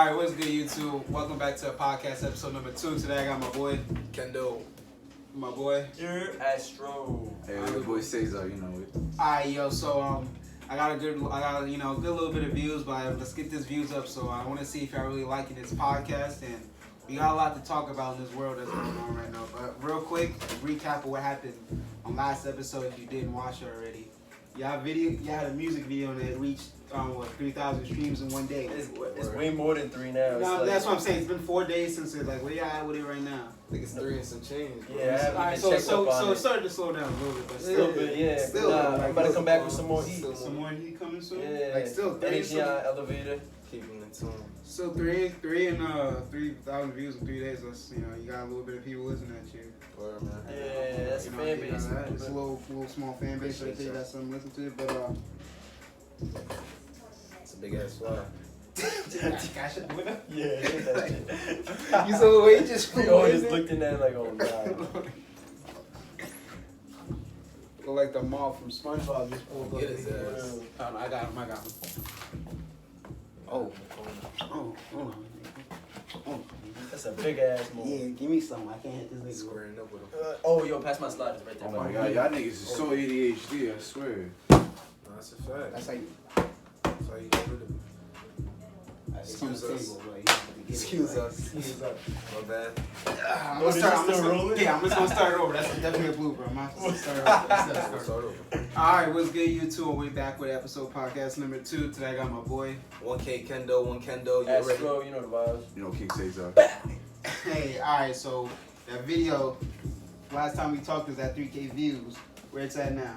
Alright, what's good, YouTube? Welcome back to podcast episode number 2. Today I got my boy, Kendo. my boy. You're Astro. Hey, my boy Cesar, you know it. Alright, yo, so I got a good little bit of views, but let's get these views up. So I want to see if y'all really liking this podcast, and we got a lot to talk about in this world that's going on right now. But real quick, recap of what happened on last episode if you didn't watch it already. You had a music video that reached 3,000 streams in one day. It's way more than 3 now. No, that's what I'm saying. It's been 4 days since it's like, where y'all at with it right now? I think it's 3 and some change. Bro. Yeah, I haven't Alright, even checked up on so it. it started to slow down a little bit, but A still. little bit, yeah. Still, I'm like, about to come back with some more heat. still- Some more heat coming soon? Yeah. Like still three, Energy on elevator. Keeping in tune. still three and 3,000 views in 3 days. That's, you got a little bit of people listening at you. Word, man. Yeah, that's a fan You base. got that. It's a little small fan base right there. Got something to listen to, but It's a big ass fly. gosh, Yeah, that shit. you saw the way he just We always looked in there like, oh god. Look like the moth from SpongeBob just pulled up. Get his ass. Oh, no, I got him. Oh, hold on. That's a big ass move. Yeah, give me some. I can't hit this nigga. Squaring up with him. Oh, yo, pass my sliders right there. Oh my god, y'all niggas is so ADHD, I swear. No, that's a fact. That's how you. That's how you get rid of it. Excuse us. Excuse us. My bad. I'm Oh, gonna start. this is still rolling? Yeah, I'm just gonna start over. That's definitely a blooper. I'm not gonna start over. We'll start over. Alright, what's good, YouTube? We're back with episode podcast number 2. Today I got my boy. 1K Kendo, 1 Kendo. You ready? Astro, you know the vibes. You know King Cesar. Hey, alright, so that video, last time we talked was at 3K views. Where it's at now?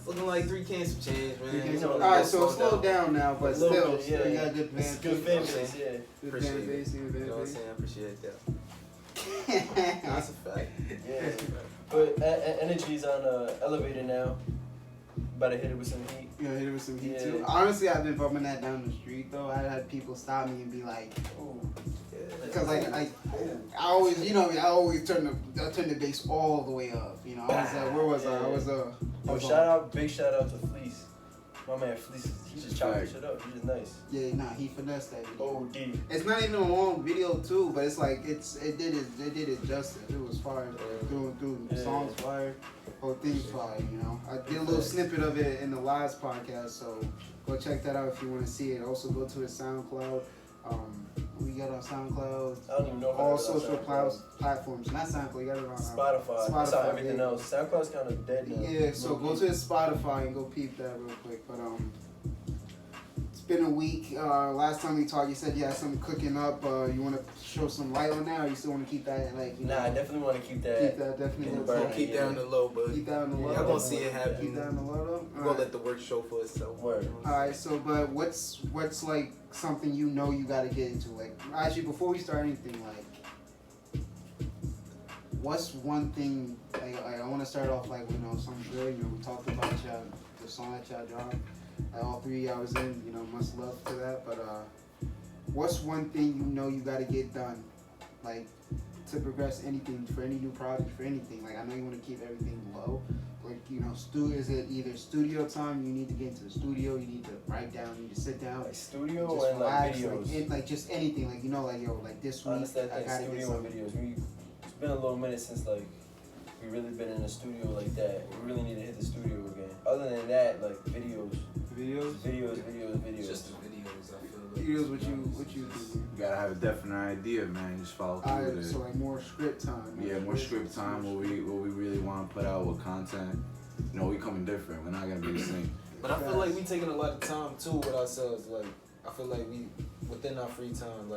Looking like 3K and some change, man. 3K. You know, Alright, so it's slowed down now, but A little still, bit, still you yeah. got a good It's fan good fan base, yeah. Good Appreciate fan base, You good know what I'm fan saying? I appreciate that. base. That's a fact. Yeah. But energy's on elevator now. About to hit it with some heat. You know, hit it with some heat Yeah. too. Honestly, I've been bumping that down the street though. I had people stop me and be like, Ooh. because I always, I always turn the bass all the way up. I was where was I? I was Yo, big shout out to Fleece. My man Fleece, he just chopping shit up. He's just nice. Yeah, nah, he finessed that video. Oh, D. It's not even a long video too, but it's like it did it justice. It was fire. Through Yeah. songs fire, whole thing's fire. I did a little snippet of it in the last podcast, so go check that out if you want to see it. Also go to his SoundCloud. We got on SoundCloud, I don't even know if I all got it on social SoundCloud. platforms. Not SoundCloud, you got it on Spotify. That's how Spotify, everything yeah. else. SoundCloud's kind of dead now. Yeah, so go to his Spotify and go peep that real quick. But it's been a week. Last time we talked, you said you had something cooking up. You want to show some light on that, or you still want to keep that Nah, I definitely want to keep keep that. that definitely in the on burner. top. Keep that on the low, but Keep that on the low. y'all gonna see it Keep happen. that on the low though. We're gonna let the work show for itself. Word. All right. So, but what's like something you got to get into? Like, actually, before we start anything, like, what's one thing? Like, I want to start off like something good. We talked about the song that y'all dropped. All 3 hours in, much love to that. But what's one thing you got to get done, like, to progress anything, for any new project, for anything? Like, I know you want to keep everything low. Like, is it either studio time? You need to get into the studio. You need to write down. You need to sit down. Like studio Just and like relax, videos. like just anything. Like like this week Honestly, I I think gotta get studio and something. videos. It's been a little minute since like we really been in the studio like that. We really need to hit the studio again. Other than that, like videos. It's just the videos, I feel like. Videos, what you do? You gotta have a definite idea, man. Just follow through with it. So like more script time. Yeah, more script time. What we really want to put out with content. We coming different. We're not gonna be the same. But I feel like we taking a lot of time too with ourselves. Like I feel like we within our free time.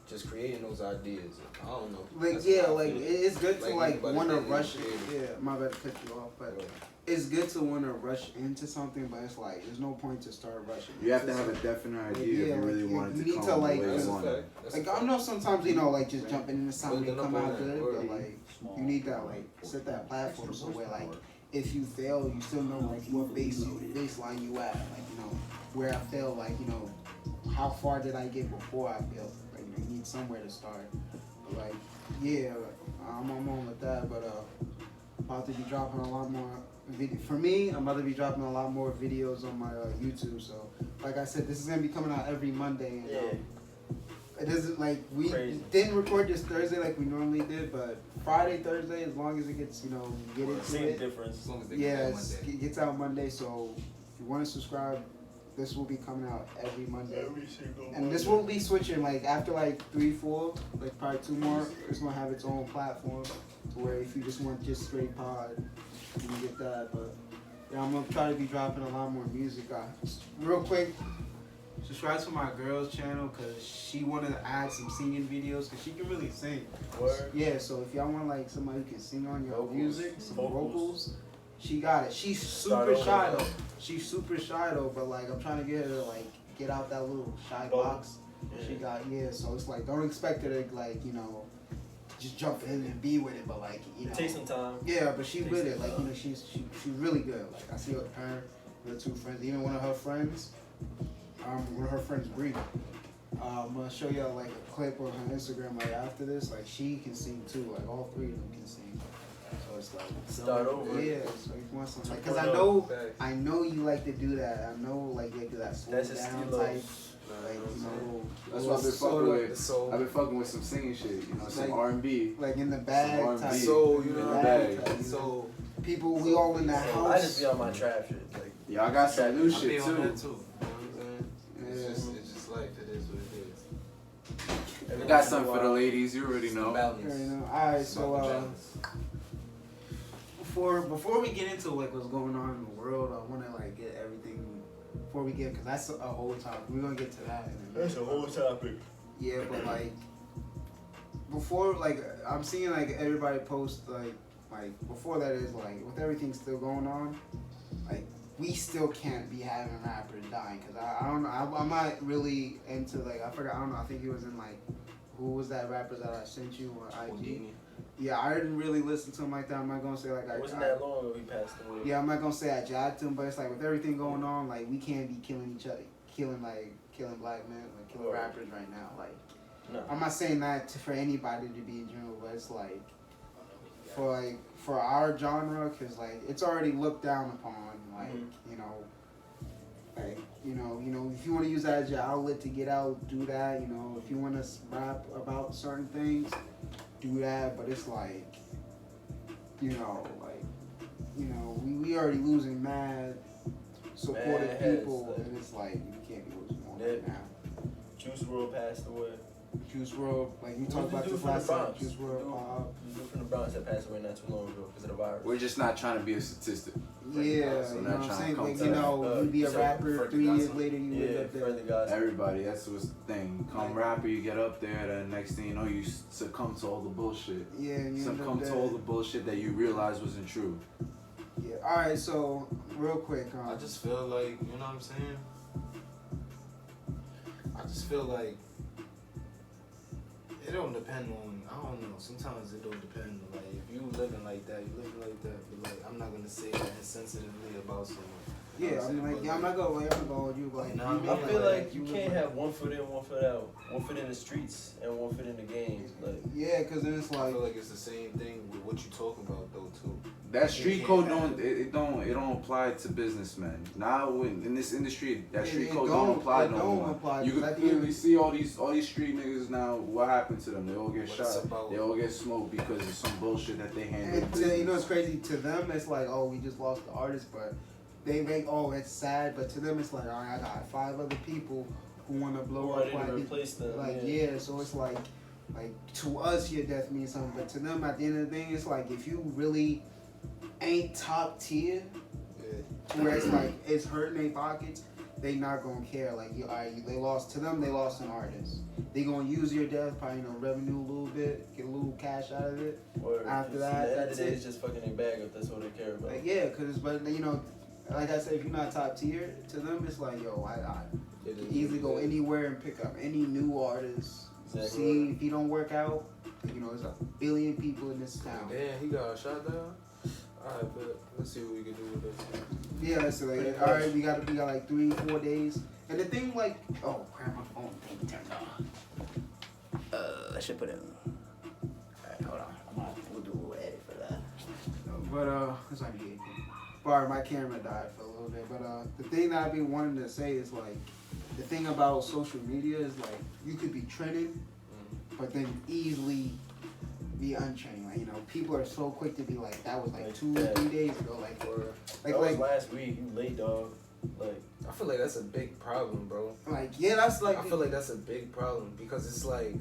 Just creating those ideas. I don't know. Like That's yeah, how I like feel. it's good to like anybody want to that is rush. creative. Yeah, my bad to cut you off, but Yeah. it's good to want to rush into something, but it's like there's no point to start rushing. You have to It's have a like- definite idea Yeah, if you really like, want you it need to to, come like, the way That's you a want fact. it. That's a Like fact. I know sometimes like just jumping into something Building come up on out that, good, word. but like you need that like set that platform so where like if you fail, you still know like what baseline you at, like where I failed, like how far did I get before I failed? Like you need somewhere to start. But, like yeah, I'm on with that, but about to be dropping a lot more For me, I'm about to be dropping a lot more videos on my YouTube. So, like I said, this is gonna be coming out every Monday. And, Yeah. it doesn't like we Crazy. didn't record this Thursday like we normally did, but Friday, Thursday, as long as it gets, get into Same it. difference. As long as they Yeah, get that Monday. it gets out Monday. So if you want to subscribe, this will be coming out every Monday. And this will be switching like after like 3, 4, like probably 2 more. It's gonna have its own platform to where if you just want just straight pod, you can get that. But yeah, I'm gonna try to be dropping a lot more music. Real quick, subscribe to my girl's channel because she wanted to add some singing videos because she can really sing. Word. Yeah, so if y'all want like somebody who can sing on your Vocals. music, some Vocals. vocals, she got it. She's Start super over, shy man. though. She's super shy though, but like I'm trying to get her to like get out that little shy Oh, box. She got so it's like don't expect her to like just jump in and be with it, but like Take some time. yeah, but she Take with some it. Like time. she's really good. Like I see her, her 2 friends, even one of her friends, one of her friends, Bree. I'm gonna show y'all like a clip on her Instagram like after this. Like she can sing too. Like all 3 of them can sing. So it's like Start over. Yeah. So if you want something, like, cause 2.0. I know you like to do that. I know like you do that slow That's a down skill. type. Like That's what I've been fucking sorta- with. I've been fucking with some singing shit, some Like- R&B. like in the bag R&B. type. So, in the bag. bag. So, People, we all in that I just house. be on my trap shit. Like, Yeah, I got some new I be shit on that too. too. You know what I'm saying? It's just life. It is what it is. I got something for the ladies. You already know. Balance. Alright, so Balance. before we get into like what's going on in the world, I want to like get everything before we get because that's a whole topic. We're gonna get to that. In a minute. topic. Yeah, but like before, like I'm seeing like everybody post like before that is like with everything still going on, like we still can't be having rappers dying because I don't know. I'm not really into like I forgot. I don't know. I think he was in like who was that rapper that I sent you on IG? Houdini. Yeah, I didn't really listen to him like that. I'm not gonna say like It wasn't that long ago he passed away. Yeah, I'm not gonna say I jabbed him, but it's like with everything going on, like we can't be killing each other, killing black men, like killing Right. rappers right now. Like No. I'm not saying that for anybody to be in general, but it's like for our genre, cause like it's already looked down upon. Like if you want to use that as your outlet to get out, do that. If you want to rap about certain things, do that. But it's like, we already losing mad supportive Mad people, heads, and it's like you can't be losing more Yeah. right now. Juice WRLD passed away. Juice WRLD, like you Who's talked the about dude this from the last time. Bronx? Juice WRLD, The dude from the Bronx that passed away not too long ago because of the virus. We're just not trying to be a statistic. yeah, So you not know what I'm trying to saying? come Like, to you be a so rapper, Fergie 3 years Gossip. later you Yeah, end up further dead. guys. Everybody, that's what's the thing. Come rapper, you get up there, then next thing you know, you succumb to all the bullshit. Yeah, and you end up Succumb to all the dead. bullshit that you realize wasn't true. Yeah, alright, so, real quick. I just feel like, you know what I'm saying? I just feel like it don't depend on, I don't know, sometimes it don't depend. Like, if you living like that, you living like that, but like, I'm not gonna say that insensitively about someone. You know Yeah, what I mean, like, saying? yeah, I'm not gonna hold you, like, You know what I mean? I feel like you live can't have one foot in, one foot out. One foot in the streets and one foot in the game. Like, yeah, because then it's I like, feel like it's the same thing with what you talk about though too. That street can't code have don't apply to businessmen. Now in this industry, that Yeah, street it code don't- don't apply it no don't more. apply, You 'cause can at the end- clearly see all these street niggas now. What happened to them? They all get What it's shot. about. They all get smoked because of some bullshit that they handled. and it's crazy to them, it's like, oh, we just lost the artist, but they make, oh, it's sad, but to them, it's like, all right, I got 5 other people who want to blow ready up. to replace them. Like, yeah, so it's like to us, your death means something, but to them, at the end of the day, it's like, if you really ain't top tier, Yeah. where it's like, it's hurting their pockets, they not gonna care. Like, they lost an artist. They gonna use your death, probably, revenue a little bit, get a little cash out of it. Word. After At that, the end of that's the day, it. it's just fucking their bag up. That's all they care about. Like, yeah, but like I said, if you're not top tier, to them, it's like, yo, I It is easily go what it is. anywhere and pick up any new artist. Exactly. See, if he don't work out, there's a billion people in this town. Damn, he got shot down. Alright, but let's see what we can do with this. Yeah, so like, all right, we got like 3-4 days, and the thing like, oh crap, my phone thing turned on. I should put it in. Alright, hold on, we'll do a little edit for that. But it's already 8. Bar, my camera died for a little bit, but the thing that I've been wanting to say is like, the thing about social media is like, you could be trending, but then easily be untrending. Like, you know, people are so quick to be like, that was like 2 or 3 days ago. Like, that was last week. You late, dog. Like, I feel like that's a big problem, bro. like, yeah, that's like. I feel like that's a big problem because it's like,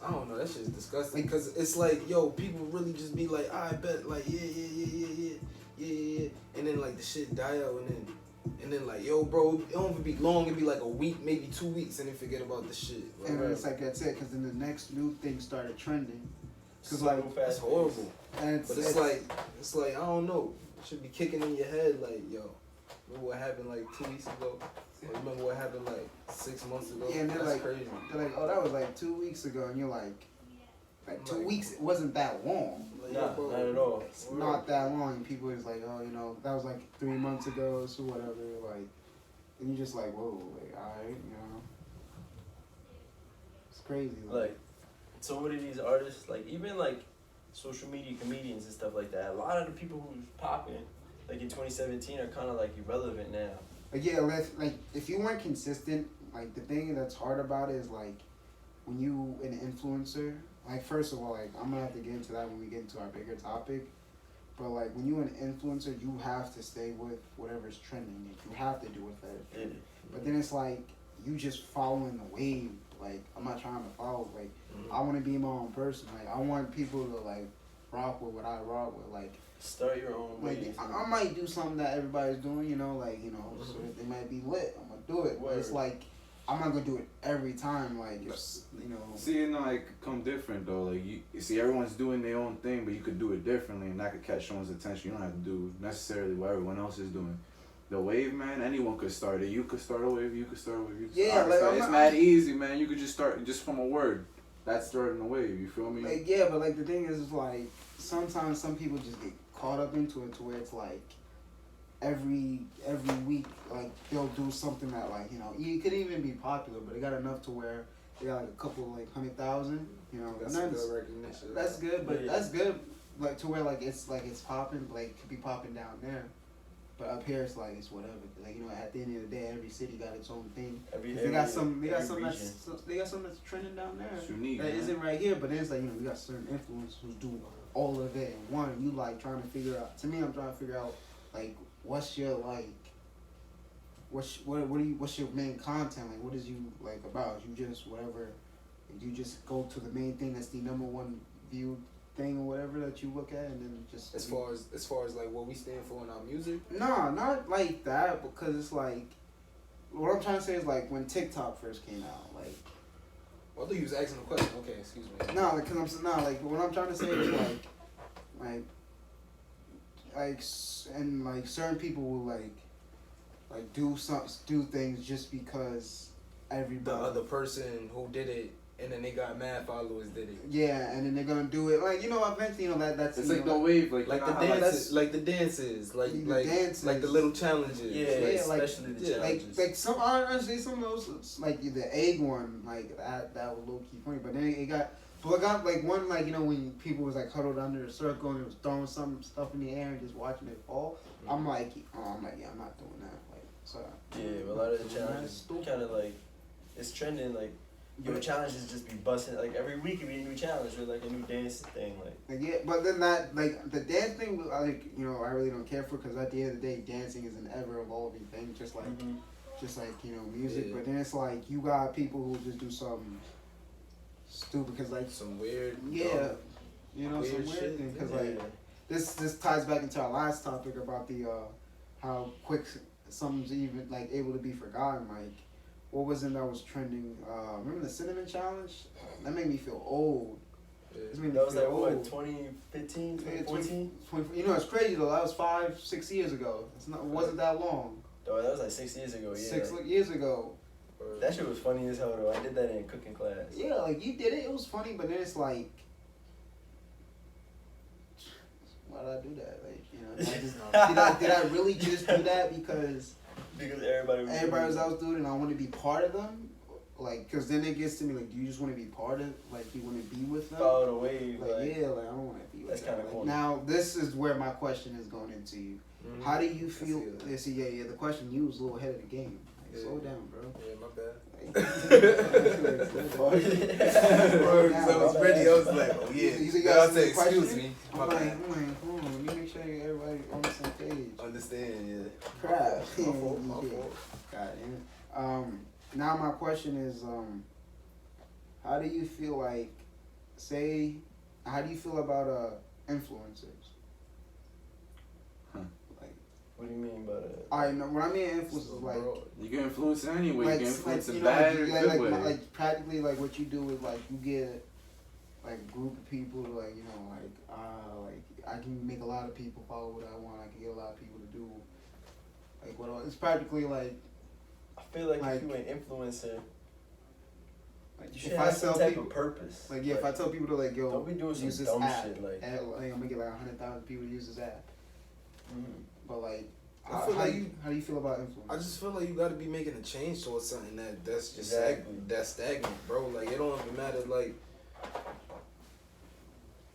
I don't know, that shit's disgusting. Because it's like, yo, people really just be like, I bet, like, yeah, and then like the shit die out, and then like, yo, bro, it don't even be long. It be like a week, maybe 2 weeks, and then forget about the shit. Like, And it's like that's it, because then the next new thing started trending. Cause so like fast, that's horrible. And But it's like I don't know. It should be kicking in your head like, yo, remember what happened like 2 weeks ago? Or remember what happened like 6 months ago? Yeah, and they're that's like, crazy. they're like, oh, that was like 2 weeks ago, and you're like 2 weeks. It wasn't that long. Like, Nah, yo, bro, not at all. It's not that long. And people is like, oh, you know, that was like 3 months ago, so whatever. Like, and you're just like, whoa, like, all right, you know, it's crazy. Like, so many of these artists, like even like social media comedians and stuff like that. A lot of the people who's popping, like in 2017, are kind of like irrelevant now. Like, yeah, like if you weren't consistent, like the thing that's hard about it is like when you an influencer. Like, first of all, like I'm gonna have to get into that when we get into our bigger topic. But like when you an influencer, you have to stay with whatever's trending. Like, you have to do with that. Yeah. But then it's like you just following the wave. Like, I'm not trying to follow. Like, I want to be my own person. Like, I want people to like rock with what I rock with. Like, Start your own like way. I might do something that everybody's doing. You know, like, you know, so if they might be lit. I'm gonna do it. But it's like I'm not gonna do it every time. Like, if, you know. See, it like come different though. Like you see, everyone's doing their own thing, but you could do it differently, and that could catch someone's attention. You don't have to do necessarily what everyone else is doing. The wave, man, anyone could start it. You could start a wave. You could start a wave. You could Yeah, start like, start. I'm It's not- mad easy, man. You could just start just from a word. That's starting a wave. You feel me? Like, yeah, but like the thing is like sometimes some people just get caught up into it to where it's like every week like they'll do something that, like, you know, it could even be popular, but it got enough to where they got like a couple like 100,000, you know. That's and good recognition. that's good, but Yeah. that's good, like to where like it's popping, like it could be popping down there. But up here, it's like it's whatever. Like, you know, at the end of the day, every city got its own thing. They got some that's trending down there. It's unique, That man. isn't right here, but then it's like, you know, you got certain influencers who do all of it in one. You like trying to figure out. To me, I'm trying to figure out like what's your like, what's your main content, like what is you like about? You just whatever, you just go to the main thing that's the number one viewed thing or whatever that you look at, and then just as far as like what we stand for in our music. No, not like that, because it's like what I'm trying to say is like when TikTok first came out, like. Well, I thought you was asking a question. Okay, excuse me. No, like, cause like what I'm trying to say is and like certain people will like do things just because The everybody. other person who did it, and then they got mad followers did it. Yeah, and then they're gonna do it like, you know, eventually, you know, that's It's you like know, the wave, like Like you the know how, like, dances, like the dances, like dances. the little challenges. Yeah, like- especially the yeah, challenges. like some honestly some of those, like the egg one, like that was low key funny, but then it got like one, like, you know, when people was like huddled under a circle and it was throwing some stuff in the air and just watching it fall. I'm like, yeah, I'm not doing that. Like, so Yeah, but a lot of the challenges kind of like, it's trending like, your challenges just be busting. Like every week it be a new challenge or like a new dance thing. Like yeah, but then that, like, the dance thing, like, you know, I really don't care for, because at the end of the day, dancing is an ever evolving thing, just like you know, music. Yeah. But then it's like you got people who just do something stupid, because like Some weird. yeah, you know, weird some weird shit, thing, because yeah. like this ties back into our last topic about the how quick something's even like able to be forgotten. Like, what was it that was trending? Remember the cinnamon challenge? That made me feel old. Yeah. This made me that was feel like what, old. 2015, Yeah, 2014? 20, you know, it's crazy though. That was 5-6 years ago. It wasn't that long. Oh, that was like 6 years ago. Yeah. 6 years ago. That shit was funny as hell though. I did that in cooking class. Yeah, like you did it. It was funny, but then it's like, why did I do that? Like, you know, did I really just do that because Because everybody was everybody else doing it and I want to be part of them? like, cause then it gets to me like, do you just want to be part of, like, you want to be with them? Follow the wave. Like, yeah, like I don't want to be with That's them. kinda Like, cool. now this is where my question is going into you. Mhm. How do you feel? I see Yeah, see, yeah. The question you was a little ahead of the game. Like, Yeah. slow down, bro. Yeah, my bad. Bro, I was ready. I was like, oh yeah. You said you Now I got say, some excuse question? me. I'm My like, bad. hold on, let me make sure everybody on the same page. Understand? Yeah. Crap. My fault. My Yeah. fault. God damn it. Now my question is, how do you feel like, how do you feel about influencers? Like, What do you mean by that? I know what I mean. Influencers like. Bro, You can influence it anyway. Like, you can influence like, it you know, bad or like, good way. like practically like what you do is like you get like a group of people like, you know, like I can make a lot of people follow what I want. I can get a lot of people to do like what it's practically like I feel like Like- if you an influencer, like you should if have I some tell type people of purpose. like yeah, if I tell people to like yo don't be doing some use this dumb app, shit like. I'm gonna get like 100,000 people to use this app, Mhm. but like. I feel like how do you feel about influence? I just feel like you gotta be making a change towards something that's just Exactly. that's stagnant, bro. Like it don't even matter. Like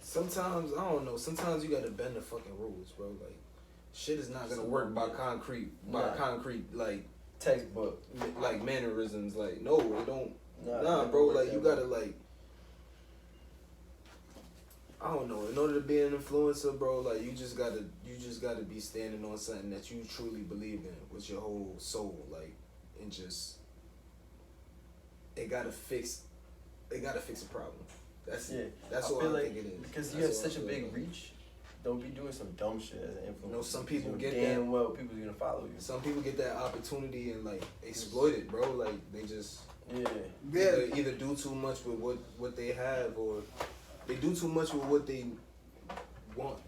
sometimes I don't know. Sometimes you gotta bend the fucking rules, bro. Like shit is not gonna work by concrete, like Textbook. like mannerisms. Like no, it don't. Nah, Nah, it bro. don't work Like you that way. gotta like. I don't know. In order to be an influencer, bro, like you just gotta be standing on something that you truly believe in with your whole soul, like, and just it gotta fix a problem. That's Yeah, that's I all feel I like think it is. because you That's have all I such a feel big like. reach. Don't be doing some dumb shit as an influencer. You know, some people You know get damn that. well people's gonna follow you. Some people get that opportunity and like exploit it, bro. Like they just Yeah, either do too much with what they have, or they do too much with what they want,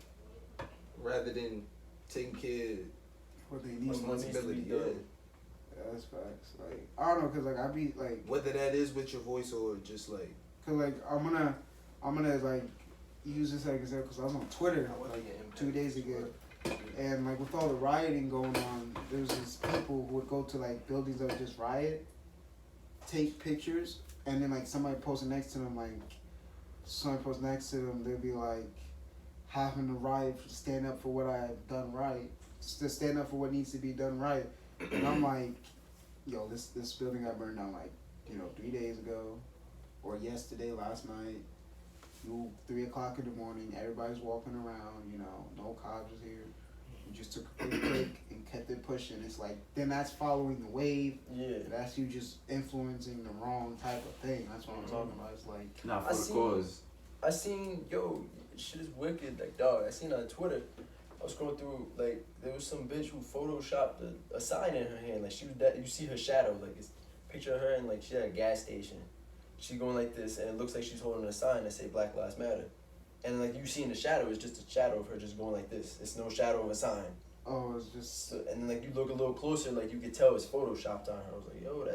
rather than taking care of what they need. responsibility. needs to be done. Yeah, that's facts. Like I don't know, cause like I be like, Whether that is with your voice or just like cause like I'm gonna like use this as an example, cause I was on Twitter like 2 days ago, and like with all the rioting going on, there's these people who would go to like buildings that would just riot, take pictures, and then like somebody posted next to them, they'd be like having to riot, stand up for what I've done right, to stand up for what needs to be done right, and I'm like, yo, this building got burned down like 3 days ago, or yesterday, last night. 3 o'clock in the morning, everybody's walking around, no cops is here. We just took a quick break and kept it pushing. It's like, then that's following the wave. yeah. That's you just influencing the wrong type of thing. That's what I'm talking about. It's like, Not I for the seen- cause. I seen shit is wicked. Like dog, I seen on Twitter. I was going through like there was some bitch who photoshopped a sign in her hand. Like she was that you see her shadow. Like it's a picture of her and like she's at a gas station. She going like this, and it looks like she's holding a sign that say Black Lives Matter. And like you see in the shadow, it's just a shadow of her just going like this. It's no shadow of a sign. oh, it's just, So, and then like you look a little closer, like you could tell it's photoshopped on her. I was like, yo,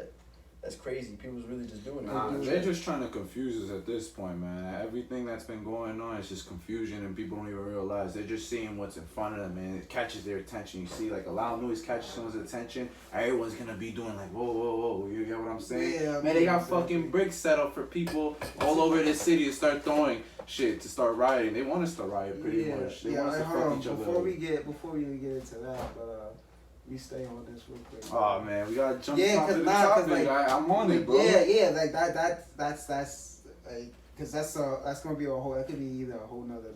that's crazy. People's really just doing Nah, it. they're just trying to confuse us at this point, man. Everything that's been going on is just confusion, and people don't even realize. They're just seeing what's in front of them, and it catches their attention. You see, like, a loud noise catches someone's attention, everyone's gonna be doing, like, whoa, whoa, whoa. You get what I'm saying? Yeah, man, they got exactly. fucking bricks set up for people all over the city to start throwing shit, to start rioting. They want us to riot pretty much. They want us to hold fuck on. each other Before up. we even get into that, but we stay on this real quick. Oh man, we gotta jump Yeah, top 'cause of the nah, 'cause, topic. like, I'm on it, bro. Yeah, like that's like, cause that's gonna be that could be either a whole nother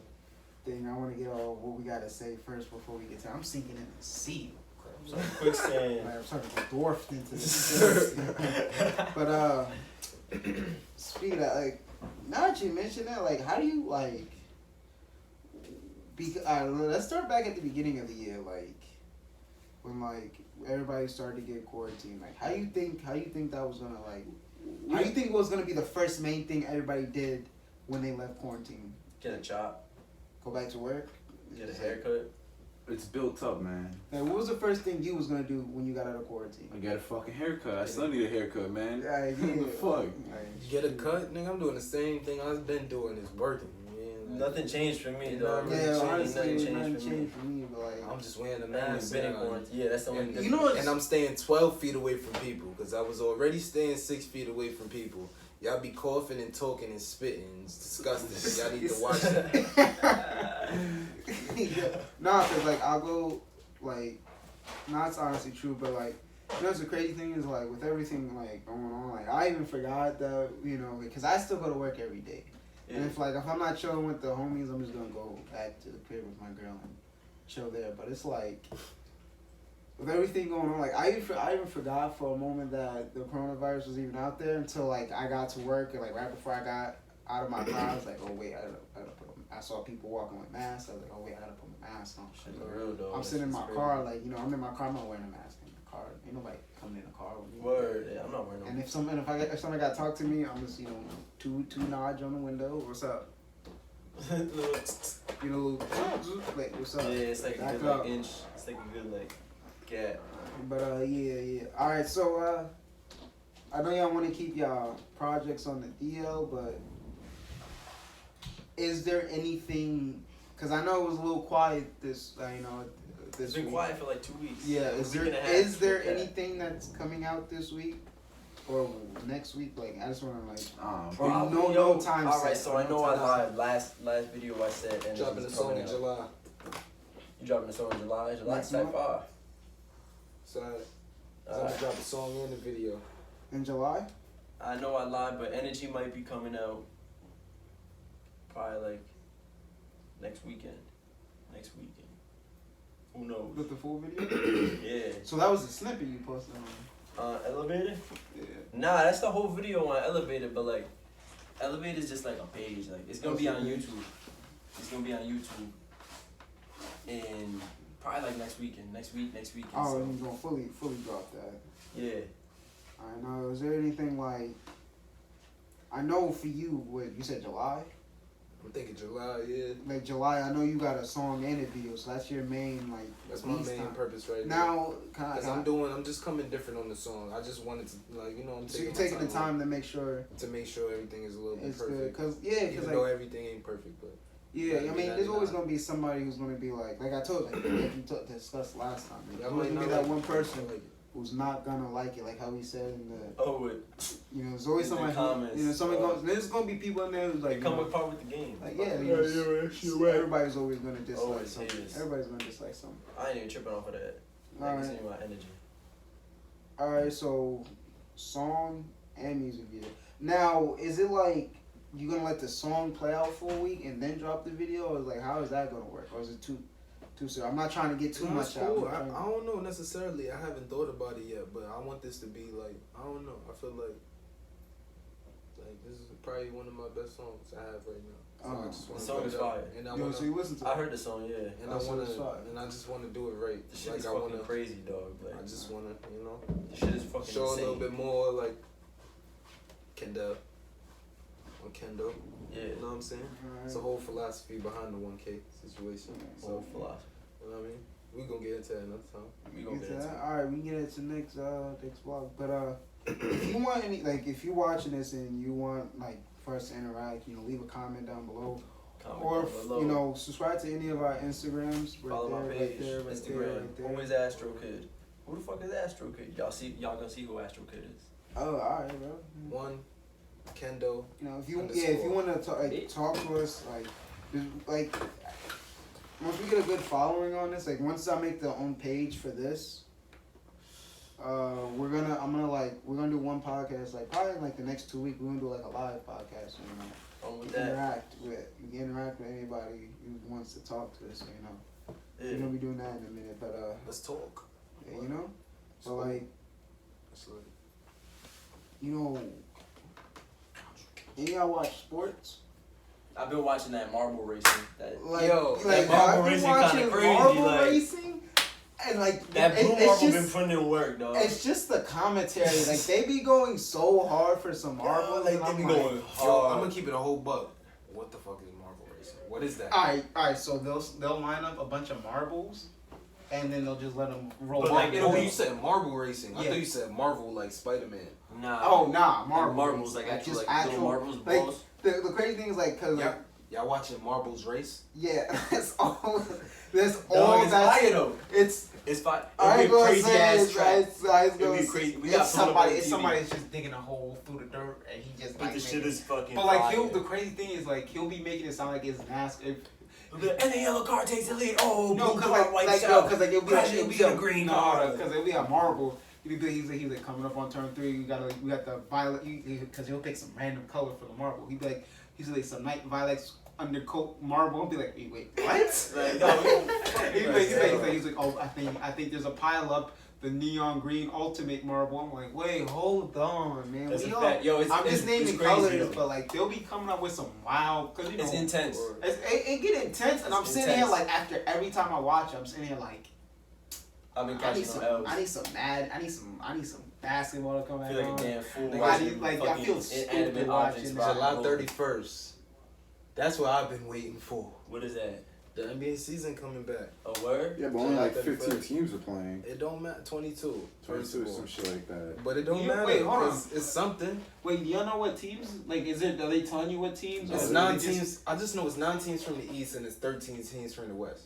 thing. I want to get all what we gotta say first before we get to. I'm sinking in the sea. So quicksand. Like, I'm starting to go dwarfed into this. But speaking of like, now that you mention that, like, how do you like? Let's start back at the beginning of the year, like when like everybody started to get quarantined. Like, how you think that was gonna like? How you think was gonna be the first main thing everybody did when they left quarantine? Get a job. Go back to work. Get a haircut. It's built up, man. Like, what was the first thing you was gonna do when you got out of quarantine? I got a fucking haircut. I still need a haircut, man. Yeah, What the fuck? Like, get a cut, nigga. I'm doing the same thing I've been doing. It's working. You know what I'm Nothing changed for me, dog. Yeah, Yeah, Really, honestly, nothing nothing changed for me. changed for me, but like, I'm just wearing the Man, mask. been in now. quarantine. Yeah, that's the only And, difference. you know what's- and I'm staying 12 feet away from people because I was already staying 6 feet away from people. Y'all be coughing and talking and spitting. It's disgusting. Y'all need to watch that. nah, cause like I'll go like, nah, it's honestly true, but like, you know, what's the crazy thing is like with everything like going on, like I even forgot that because I still go to work every day, Yeah. and if I'm not chilling with the homies, I'm just gonna go back to the crib with my girl and chill there. But it's like with everything going on, like I even forgot for a moment that the coronavirus was even out there until like I got to work and like right before I got out of my car, I was like, oh wait, I saw people walking with masks. I was like, oh wait, I gotta put my mask on. Shit, for real, dog. I'm That sitting in shit's my crazy. car, like I'm in my car, I'm not wearing a mask in the car. Ain't nobody coming in the car with me. Word, yeah, I'm not wearing no. And if somebody got to talk to me, I'm just two nods on the window. What's up? Little like what's up? Yeah, it's like a Back good up. like inch. It's like a good like gap. But yeah. All right, so I know y'all want to keep y'all projects on the DL, but is there anything? Cause I know it was a little quiet this It's been week. quiet for like 2 weeks. Yeah, Like, a is week there and a half, is there like that. anything that's coming out this week or next week? Like I just want to like. Probably, no yo, time All right, set, so I no know I time lied. Last video I said. And Dropping the song in July. You dropping the song in July? July's Next type month? 5. So I'm gonna drop the song and the video. In July? I know I lied, but Energy might be coming out probably like next weekend. Who knows? With the full video? Yeah. So that was a snippet you posted on. Elevator? Yeah. Nah, that's the whole video on Elevator, but like, Elevator is just like a page. Like, it's gonna be on Okay. YouTube. It's gonna be on YouTube. And probably like next weekend. Next weekend. Oh, so, you're gonna fully drop that. yeah. I know. Is there anything like? I know for you, what you said July. I'm thinking July, yeah. Like July, I know you got a song and a video, so that's your main like. That's my release main time. purpose right now. Now, Because I'm just coming different on the song. I just wanted to, I'm so you're taking taking the my time to make sure to make sure everything is a little bit it's good, perfect. because Even though everything ain't perfect, but yeah, Yeah, I mean, I there's mean, always I- gonna be somebody who's gonna be like I told you, like you discussed last time. Like, y'all there's might gonna not be that like one it. person I like it. who's not gonna like it, like how he said in the. Oh, wait. There's always In the somebody. comments, Somebody goes. There's gonna be people in there who's like. They come apart with the game. Like yeah, right. everybody's always gonna dislike Always something. haters. Everybody's gonna dislike something. I ain't even tripping off of that. Like, Alright. it's ain't my energy. All right, so song and music video. Now, is it like you gonna let the song play out for a week and then drop the video, or like how is that gonna work, or is it too soon? I'm not trying to get too No, much it's cool. out. I don't know necessarily. I haven't thought about it yet, but I want this to be like, I don't know. I feel like this is probably one of my best songs I have right now. So I just The wanna song put is it out. fire. And I Yo, wanna, so you listen to I it. heard the song, yeah. and Oh, I so wanna, it's fire. and I just wanna do it right. The shit Like is I fucking wanna, crazy, dog. Like, I just wanna, the shit is fucking show insane. a little bit more like Kendall. On Kendall. Yeah. You know what I'm saying? Alright. It's a whole philosophy behind the 1K situation. So, Whole philosophy. you know what I mean? We gonna get into that another time. We gonna get Get to into that? it. All right, we can get into next vlog. But if you want any, like, if you're watching this and you want like for us to interact, leave a comment down below, Comment or down below. subscribe to any of our Instagrams. Right Follow there, my page, right there, right Instagram. there, right there. Who is Astro Kid? Who the fuck is Astro Kid? Y'all gonna see who Astro Kid is. Oh, all right, bro. One, Kendo. If you Underscore. if you want to talk to us, once we get a good following on this, like once I make the own page for this, we're gonna do one podcast, like probably in like the next 2 weeks. We're gonna do like a live podcast, With that, you can interact with anybody who wants to talk to us. We're yeah. gonna be doing that in a minute, but Let's talk. so like That's like, any of y'all watch sports? I've been watching that marble racing. That Yo, that marble I've been racing watching kinda crazy, marble like- racing, and like that blue it's marble just, been putting in work, dog. It's just the commentary. Like they be going so hard for some marbles. like and they I'm be like, going yo, hard. I'm gonna keep it a whole buck. What the fuck is marble racing? What is that? all right. So they'll line up a bunch of marbles, and then they'll just let them roll. But, back like, and No, forth. you said marble racing. I Yeah. thought you said Marvel like Spider-Man. Nah. Oh nah, Like marbles. marbles, like actual, like little marbles, balls. The crazy thing is like, cause Yeah. like Y'all watching Marbles Race? Yeah, that's all. That's Dog, all. it's That's fire though. it's. It's fine. I ain't gonna crazy say ass it's track. gonna be crazy. We it's got somebody. TV. It's somebody's just digging a hole through the dirt, and he just But like. the shit is fucking. But like fire. the crazy thing is like he'll be making it sound like it's NASCAR. And the yellow car takes the lead. Oh, No, blue cause car like wipes no, out. cause like it'll be Crash like, it'll into be the green car. because it'll be a marble. He's like coming up on turn 3. We got the violet. Because he'll pick some random color for the marble. He's like some night violet's undercoat marble. I'll be like, wait, what? Like, no, He's like, oh, I think there's a pile up. The neon green ultimate marble. I'm like, wait, hold on, man. That's We a all- fact. Yo, I'm just naming it's crazy, colors, though. but like they'll be coming up with some wild. Cause you know It's intense. it get intense, and I'm It's sitting here intense. like after every time I watch, I'm sitting here like I've been I catching need some, L's. I need some basketball to come I back feel like on. a damn fool. Like, watching I fucking feel stupid inanimate watching objects that. rock July and roll. 31st. That's what I've been waiting for. What is that? The NBA season coming back. A word? Yeah, but only July like 15 31st. teams are playing. It don't matter. 22. First 22 of or all. some shit like that. But it don't You- matter. wait, hold on. 'cause it's something. Wait, do y'all know what teams? Like, are they telling you what teams? It's or 9 they just- teams. I just know it's 9 teams from the East and it's 13 teams from the West.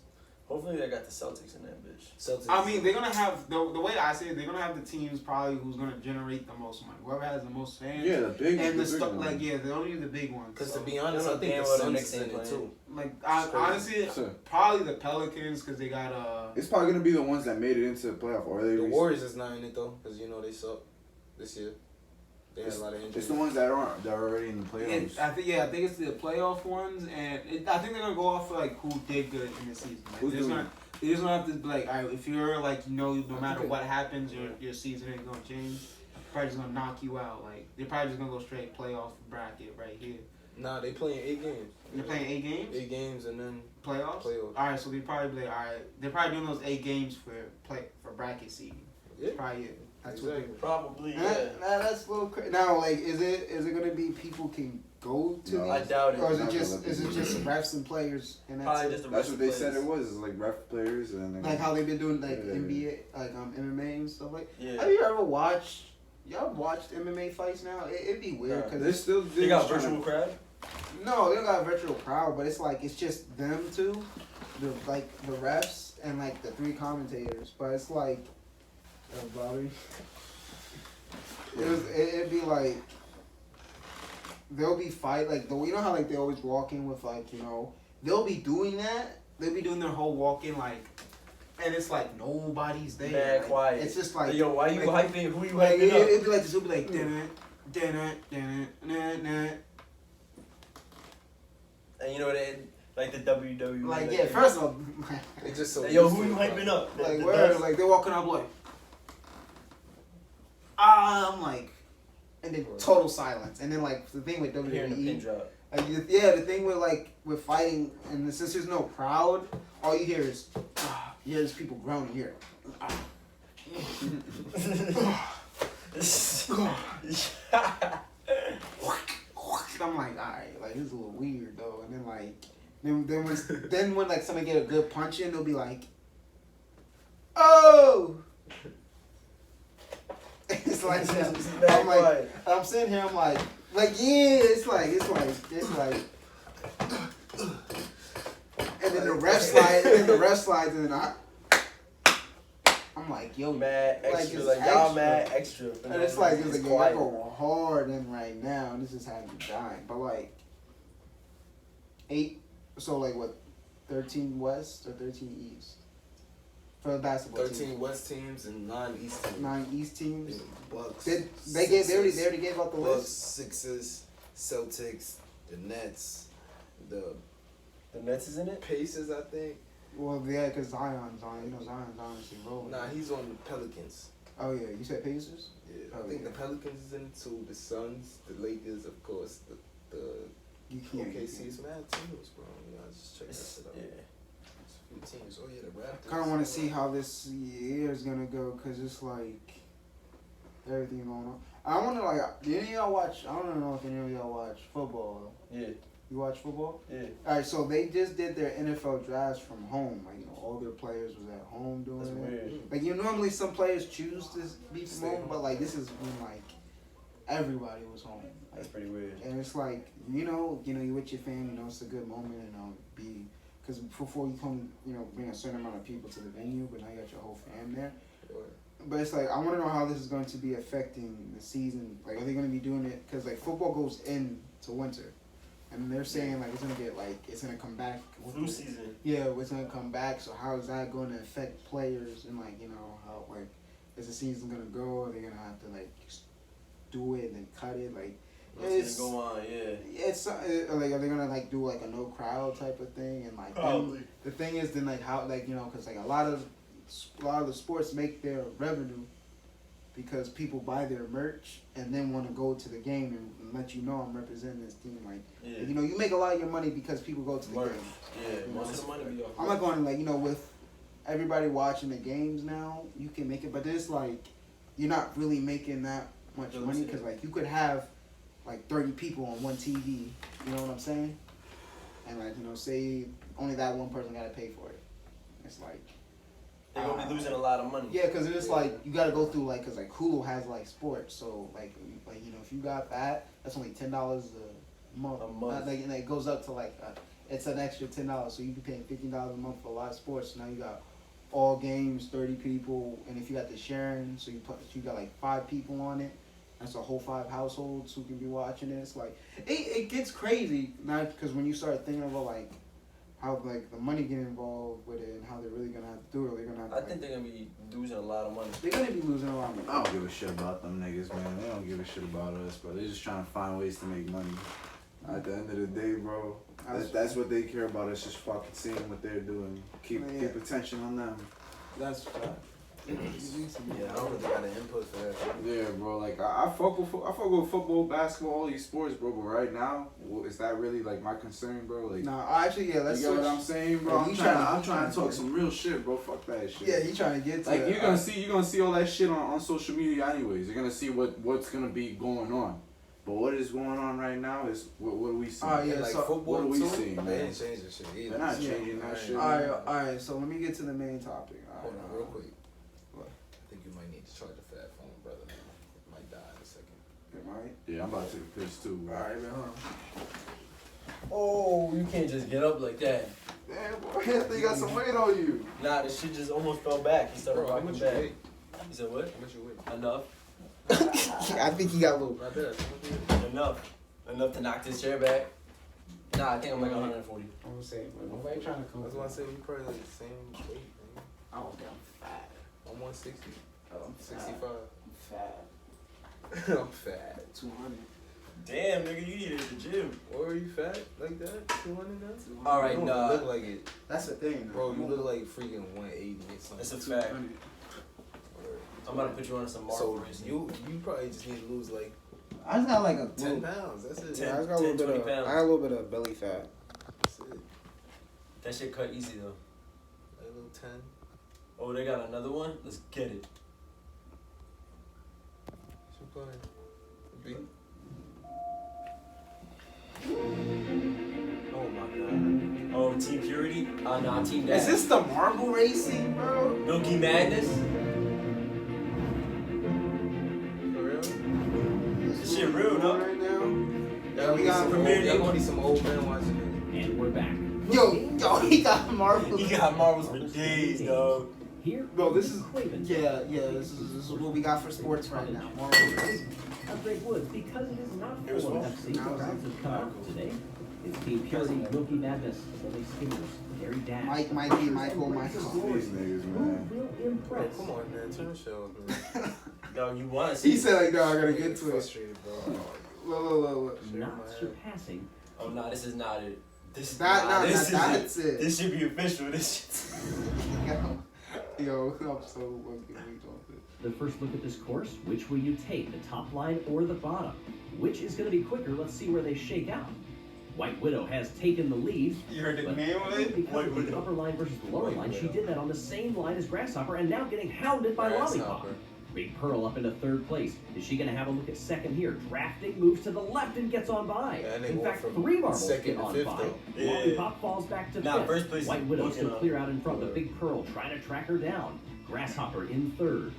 Hopefully they got the Celtics in that bitch. Celtics. I mean, they're gonna have the way I say it. They're gonna have the teams probably who's gonna generate the most money. Whoever has the most fans. Yeah, the big And the big stuff one. like they'll only do the big ones. Because So. to be honest, I I know think damn the well the Suns Knicks is in ain't it playing. too. Like It's crazy. honestly, So, probably the Pelicans because they got it's probably gonna be the ones that made it into the playoff, or they. The Warriors is not in it though, because you know they suck this year. They had a lot of injuries. It's the ones that aren't. That are already in the playoffs. I think it's the playoff ones, and I think they're gonna go off of like who did good in the season. Like, Who's doing? they just gonna have to be like, all right, if you're like no matter think what happens, your season ain't gonna change. Probably just gonna knock you out. Like they're probably just gonna go straight playoff bracket right here. Nah, they playing 8 games. They're playing 8 games. 8 games and then Playoffs. playoffs. All right, so they probably like, all right, they're probably doing those 8 games for bracket seeding. Yeah. Probably it. That's Exactly. what Probably, they. yeah. That's a little crazy. Now, like, is it gonna be people can go to No. these? I doubt it. Or is Not it just gonna let is it people just do refs and players and that's Probably it? just the That's rest what of they the said it players. was. Is like ref players and then Like how they've been doing like Yeah. NBA, like MMA and stuff like. Yeah. Have you ever watched? Y'all watched MMA fights now? It'd be weird Nah. because They're still. They got trying to- virtual crowd? no, they don't got a virtual crowd, but it's like it's just them two, the refs and like the 3 commentators. But it's like, Bobby. It'd be like they'll be you know how like they always walk in with like they'll be doing that. They'll be doing their whole walk in like, and it's like nobody's there. Mad Like, quiet. It's just like Yo, why you like, hyping? Who you like hyping up? it'd be like this. It'll be like dinner. And you know that, like the WWE. Like yeah, first of all, It's just so. Hey, yo, used who to you it, hyping bro. up? like The where dust? like they're walking up like I'm like, and then total silence. And then like the thing with I'm hearing the pin WWE, drop. like the thing with like with fighting, and since there's no crowd, all you hear is you hear people groaning here. I'm like, alright, like this is a little weird though. And then like, then when like somebody get a good punch in, they'll be like, oh. It's like that. I'm like, I'm sitting here, I'm like yeah, it's like, and then the ref slides, and then I'm like, yo, Mad like, extra, it's like y'all extra. mad extra. and it's like, It's you're quiet. going hard in right now, and this is how you dying. But like, 8, so like what, 13 West or 13 East for the basketball 13 team. West teams and 9 East teams. 9 East teams. Bucks. They Sixers, already gave out the Bucks, list. Sixers, Celtics, the Nets, the The Nets is in it? Pacers, I think. Well, yeah, because Zion's on. You know, Zion's honestly rolling. Nah, he's on the Pelicans. Oh yeah, you said Pacers. Yeah, Oh, I think yeah. the Pelicans is in it too. The Suns, the Lakers, of course. The You can't. OKC is mad teams, bro. You know, just check that It's, shit out. yeah. It's a few teams. Oh yeah, the Raptors. Kind of want to see how this year is gonna go, cause it's like everything going on. I want to like. Do any of y'all watch? I don't know if any of y'all watch football. Yeah, You watch football? yeah. All right, so they just did their NFL drafts from home. Like all their players was at home doing That's it. weird. Like normally some players choose to be from home, but like this is when like everybody was home. That's pretty weird. And it's like, you with your family, it's a good moment, because before you come, bring a certain amount of people to the venue, but now you got your whole fam there. But it's like, I want to know how this is going to be affecting the season. Like, are they going to be doing it? Because, like, football goes into winter. And they're saying, like, it's going to get, like, it's going to come back. Flu season. Yeah, it's going to come back. So how is that going to affect players? And, like, how, like, is the season going to go? Are they going to have to, like, do it and then cut it? Like, It's gonna go on, yeah. It's like, are they gonna like do like a no crowd type of thing? And like, probably. The thing is, then like how, like, because like a lot of the sports make their revenue because people buy their merch and then want to go to the game and let I'm representing this team. Like, Yeah. you make a lot of your money because people go to the Merch. game. Yeah, most of the money be off. I'm not going like, with everybody watching the games now, you can make it, but it's like you're not really making that much money because like you could have like 30 people on one TV, you know what I'm saying? And like, say only that one person got to pay for it. It's like they're gonna be losing a lot of money. Yeah, because it's like you got to go through like, because like Hulu has like sports, so like if you got that, that's only $10 a month. Like, and it goes up to like it's an extra $10, so you be paying $15 a month for a lot of sports. So now you got all games, 30 people, and if you got the sharing, so you got like 5 people on it. That's a whole 5 households who can be watching it. It's like it gets crazy, not because when you start thinking about like how like the money get involved with it and how they're really gonna have to do it. They're gonna have to, I think they're gonna be losing a lot of money. they're gonna be losing a lot of money. I don't give a shit about them niggas, man. They don't give a shit about us, bro. They're just trying to find ways to make money. At the end of the day, bro, that's what they care about. It's just fucking seeing what they're doing. Keep attention on them. That's Yeah, I don't really got an input for that. Yeah, bro. Like I fuck with football, basketball, all these sports, bro. But right now, is that really like my concern, bro? Like, no, actually, yeah. Let's you get what I'm saying, bro? Yeah, I'm trying to talk some real shit, bro. Fuck that shit. Yeah, he trying to get to like it. you're gonna see all that shit on social media anyways. You're gonna see what's gonna be going on. But what is going on right now is what are we seeing? Oh, yeah, like so football what are we too, seeing, man? They ain't changing shit either. They're not changing that shit. All right. So let me get to the main topic. Hold on, real quick. What? I think you might need to charge a fat phone, brother. It might die in a second. Am I? Yeah, I'm about to take a piss too, bro. All right, man. Hold on. Oh, you can't just get up like that. Damn, boy, I think you got some weight on you. Nah, the shit just almost fell back. He started Bro, how rocking much back. you weigh? He said what? How much you weigh? Enough. I think he got a little. Not bad. How much you weigh? Enough to knock this chair back. Nah, I think I'm like 140. I'm gonna say, but nobody trying to come. I was gonna say we probably like the same weight, man. I don't think I'm fat. I'm 160. I'm 65. I'm fat. I'm fat. 200. Damn, nigga, you need it at the gym. Or are you fat like that? 200 now? All right, You don't nah. look like it. That's the thing, Bro, you look like freaking 180 or something. That's a fact. I'm about to put you on some So Marvel racing. you probably just need to lose like I just got like a 10 pounds. That's it. 10. I just got a little 10, bit 20 of. pounds. I got a little bit of belly fat. That's it. That shit cut easy though. Like a little 10. Oh, they got another one? Let's get it. Should go ahead. Beat. Oh my god. Oh, Team Purity? Nah, Team Dash. Is this the marble racing, bro? Milky Madness? For real? This shit real, no? Right now. Yeah, we got Premier y'all League. gonna need some old men watching And we're back. Yo, he got marbles. He got marbles for days, dog. Here, Bro, this is Cleveland. this is what we got for sports right now. Marbles racing. Of Great Woods, because it is not Here's full of one. FC, the rounds have come out today. It's Team Purity, Milky Madness, Silly Skimmers, Gary Dash. Mike, Mikey, Michael, Michael. These niggas, Who man. will it. Bro, impress? come on, man. Turn the show up, man. Dog, you want to see He said like, no, I gotta I'm get to it. frustrated, bro. Look. Not surpassing. Oh, nah, this is not it. This is That's it. it. This should be official. This Yo, I'm so fucking weak on this. The first look at this course, which will you take, the top line or the bottom? Which is going to be quicker? Let's see where they shake out. White Widow has taken the lead. You heard the but name of it? because White of the Widow. upper line versus the lower White line, she Widow. did that on the same line as Grasshopper and now getting hounded by Lollipop. Grasshopper. Big Pearl up into third place. Is she going to have a look at second here? Drafting moves to the left and gets on by. Yeah, and they In went fact, from 3 marbles second get to on fifth, by. though. Yeah. Lollipop falls back to Nah, fifth. first place White is Widow looking still up. clear out in front. The Yeah. Big Pearl trying to track her down. Grasshopper in third.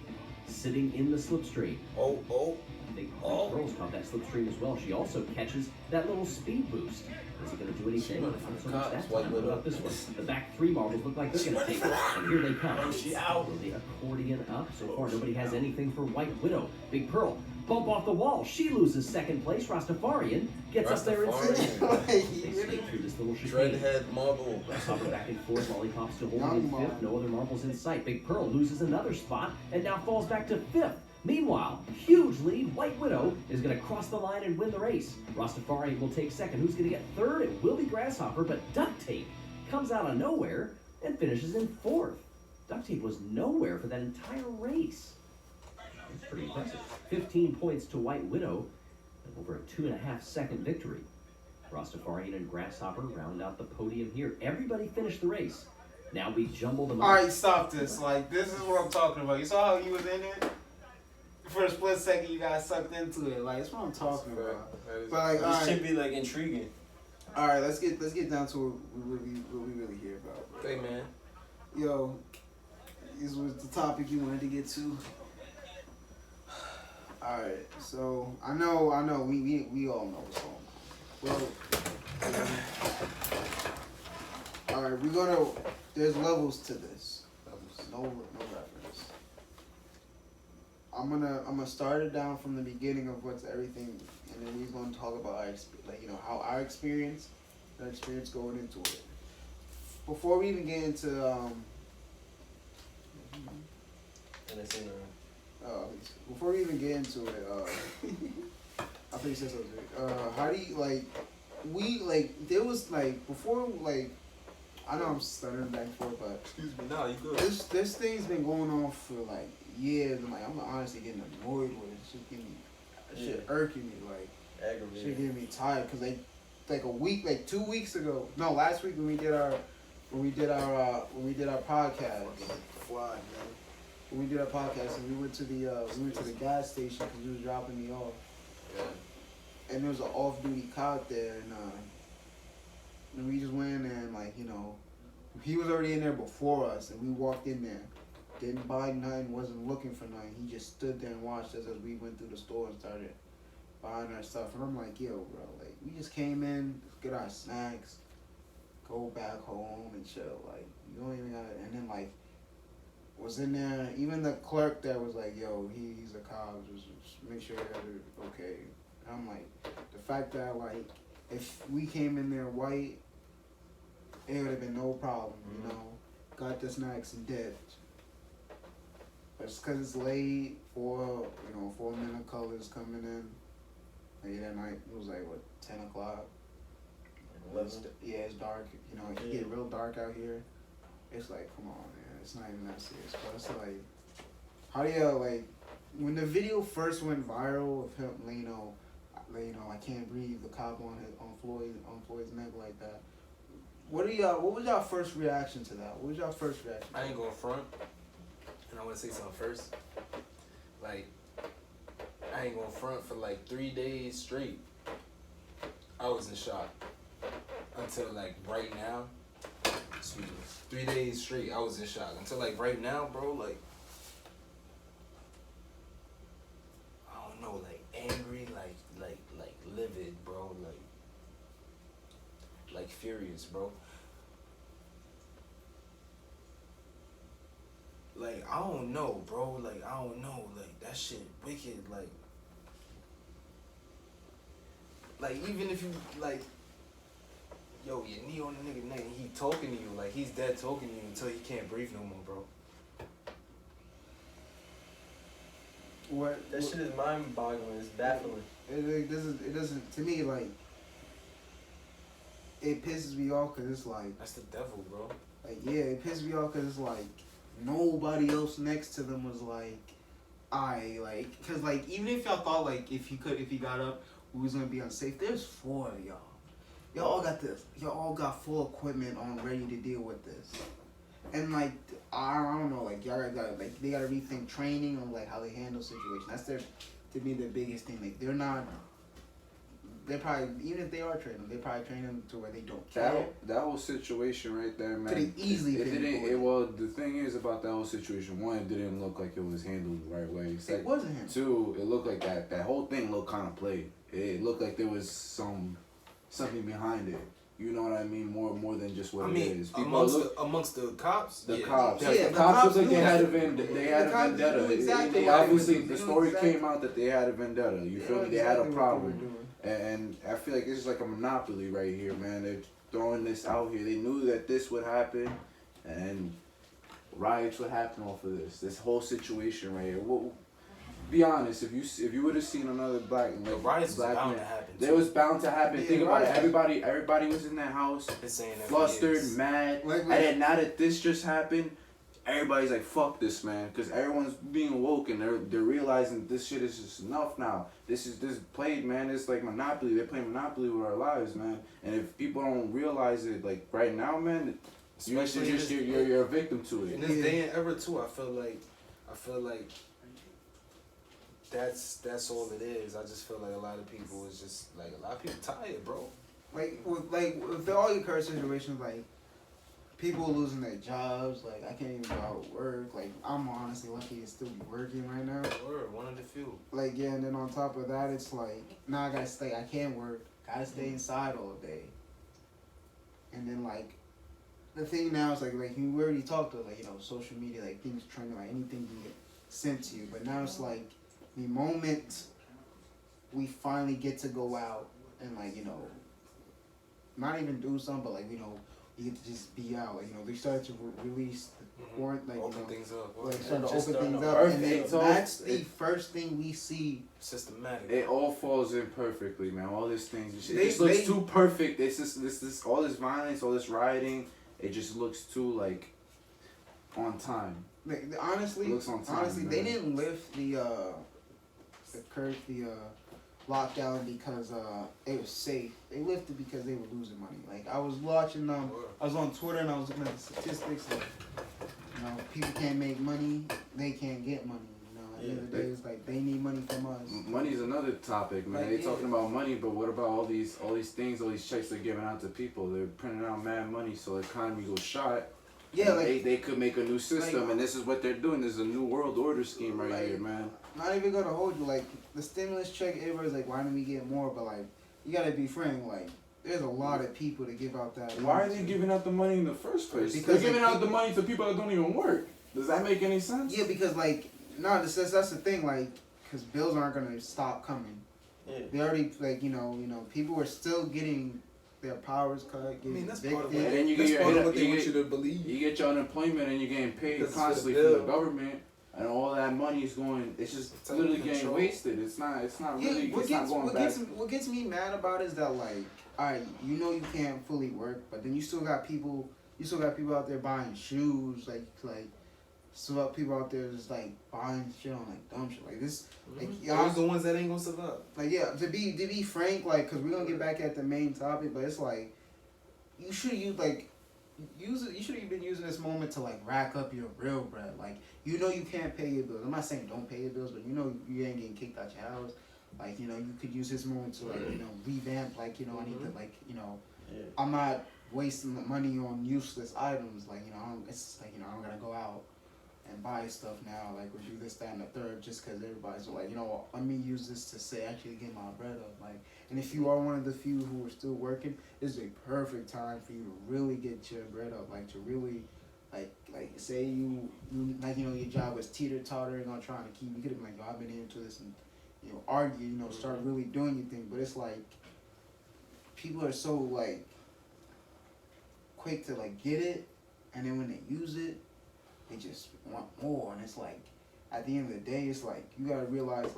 Sitting in the slipstream. Oh. Big Pearl's caught that slipstream as well. She also catches that little speed boost. Is he going to do anything? running from Not the so much cops. that White time. What Widow. about this one? The back three marbles look like they're going to take it. And here they come. Oh, she out. Will the accordion up? So far, nobody has anything for White Widow. Big Pearl, bump off the wall. She loses second place. Rastafarian gets up there instead. Rastafarian. They sneak through this little chicane. Dreadhead marble. Grasshopper back and forth, Lollipop still holding in Young fifth, Mom. no other marbles in sight. Big Pearl loses another spot and now falls back to fifth. Meanwhile, huge lead, White Widow is going to cross the line and win the race. Rastafari will take second. Who's going to get third? It will be Grasshopper, but Duct Tape comes out of nowhere and finishes in fourth. Duct Tape was nowhere for that entire race. That's pretty impressive. 15 points to White Widow and over a 2.5 second victory. Rastafarian and Grasshopper round out the podium here. Everybody finished the race. Now we jumble them up. All right, stop this. Like, this is what I'm talking about. You saw how you was in it? For a split second, you got sucked into it. Like, that's what I'm talking about. But like, all This should right, be like intriguing. all right. Let's get down to what we really hear about. Hey, man. Yo, this was the topic you wanted to get to. All right, so I know, we all know what's going on. Well, all right, there's levels to this. No reference. I'm gonna start it down from the beginning of what's everything, and then we're gonna talk about how our experience going into it. Before we even get into And it's in before we even get into it, I think you said something. How do you there was before I know I'm stuttering back and forth, but Excuse me. Nah, you good. this thing's been going on for years. And I'm honestly getting annoyed with it. Shit irking me. Shit aggravated. getting me tired because a week, 2 weeks ago. No, last week when we did our podcast. Fly, man. When we did our podcast and we went to the gas station because he was dropping me off. Yeah. And there was an off-duty cop there, and we just went in there and he was already in there before us, and we walked in there, didn't buy nothing, wasn't looking for nothing. He just stood there and watched us as we went through the store and started buying our stuff. And I'm like, yo, bro, we just came in, get our snacks, go back home and chill. You don't even gotta. And then was in there. Even the clerk there was like, yo, he's a cop. Just make sure you guys are okay. And I'm like, the fact that if we came in there white, it would have been no problem, Got the snacks and dipped. But it's because it's late, 4 men of colors coming in. Late at night, it was 10 o'clock. 11. Yeah, it's dark. It get real dark out here. It's come on, man. It's not even that serious. But it's how do you, when the video first went viral of him, I can't breathe, the cop on Floyd's neck like that. What was y'all first reaction to that? What was y'all first reaction? I ain't going front, and I want to say something first. I ain't going front for 3 days straight. I was in shock until right now. Excuse me. 3 days straight, I was in shock until right now, bro. I don't know, angry, livid, bro, furious, bro. I don't know, bro. I don't know. That shit wicked. Even if you, yo, your knee on the nigga neck and he talking to you, he's dead talking to you until he can't breathe no more, bro. That shit is mind-boggling. It's baffling. It doesn't, to me, it pisses me off because it's That's the devil, bro. yeah, it pisses me off because it's nobody else next to them was because even if y'all thought if he got up, we was gonna be unsafe. There's 4 of y'all. Y'all all got this. Y'all all got full equipment on, ready to deal with this. And I don't know, y'all got they gotta rethink training on how they handle situations. That's to me the biggest thing. They're not They probably, even if they are training, they probably train them to where they don't care. That whole situation right there, man. Could have easily it been didn't. avoided. Well, the thing is about that whole situation. One, it didn't look like it was handled the right way. It wasn't him. Two, it looked like that whole thing looked kind of played. It looked like there was something behind it. You know what I mean? More than just what I it mean, is. People amongst the cops, the yeah, cops. Yeah, The cops looked like knew they had a exactly- they had the a cops vendetta. knew exactly They what they obviously were doing. the They story knew exactly- came out that they had a vendetta. You feel me? know They had a exactly what they were problem. doing. And I feel like this is like a monopoly right here, man. They're throwing this out here. They knew that this would happen, and riots would happen off of this. This whole situation right here. Well, be honest. If you would have seen another black the riots was black bound man, to happen. they was bound to happen. Yeah, Think about it. right. Everybody was in that house, Been saying that for flustered, years. mad. Like, And then now that this just happened, everybody's like, "Fuck this, man," because everyone's being woke and they're realizing this shit is just enough now. This played, man. It's like Monopoly. They're playing Monopoly with our lives, man. And if people don't realize it, like right now, man, Especially you're a victim to In it. this day and era too, I feel like that's all it is. I just feel like a lot of people is just like a lot of people tired, bro. With all your current situations, like people losing their jobs, like I can't even go out to work. Like I'm honestly lucky to still be working right now. Word, one of the few. Like yeah, and then on top of that, it's like now I gotta stay. I can't work. Gotta stay inside all day. And then like the thing now is like we already talked about social media, like things trending, like anything can get sent to you. But now it's like the moment we finally get to go out and not even do something, but you get to just be out. Like they started to release the quarantine, Open things up. like Word. started to Just open things starting up, off. and then Perfect. that's the first thing we see. Systematic. It all falls in perfectly, man. All these things, it They- just looks they- too perfect. It's just this all this violence, all this rioting. It just looks too on time. Honestly, Looks on time, honestly, they man. didn't lift the lockdown because it was safe. They lifted because they were losing money. Like I was watching Word. I was on Twitter and I was looking at the statistics. Like, people can't make money, they can't get money. At the end of the day, it's like they need money from us. Money's another topic, man. Like, They yeah. talking about money, but what about all these things, all these checks they're giving out to people? They're printing out mad money, so the economy goes shot. Yeah, And like they could make a new system, like- and this is what they're doing. This is a new world order scheme right Like- here, man. not even gonna hold you. Like the stimulus check, everybody's like, why didn't we get more? But like, you gotta be frank. Like, there's a lot of people to give out that. Why are money they to. giving out the money in the first place? Because, they're giving like, out the money to people that don't even work. Does that make any sense? Yeah, because that's the thing. Like, because bills aren't gonna stop coming. Yeah. They already people are still getting their powers cut. I Getting mean, that's part of evicted. And then you that's get part your- of what they you want get- you to believe. You get your unemployment and you're getting paid Because constantly it's the from the bill. government, and all that money is going. It's just It's under literally getting control. wasted. It's not. It's not Yeah, really. It's not going back. what gets me mad about is that alright, you can't fully work, but then you still got people out there buying shoes, still got people out there just buying shit on dumb shit like this. Those the ones that ain't gonna survive. To be frank, cause we're gonna get back at the main topic, but it's you should you should have been using this moment to rack up your real bread. You can't pay your bills. I'm not saying don't pay your bills, but you ain't getting kicked out your house. You could use this moment to revamp. I need to Yeah. I'm not wasting the money on useless items. It's I'm gonna go out and buy stuff now. Or do this, that, and the third, just because everybody's let me use this to actually get my bread up. And if you are one of the few who are still working, this is a perfect time for you to really get your bread up. To really, say you your job was teeter-tottering on trying to keep. You could have been I've been into this and argue. Start really doing your thing. But it's people are so quick to get it, and then when they use it, they just want more. And it's at the end of the day, it's you gotta realize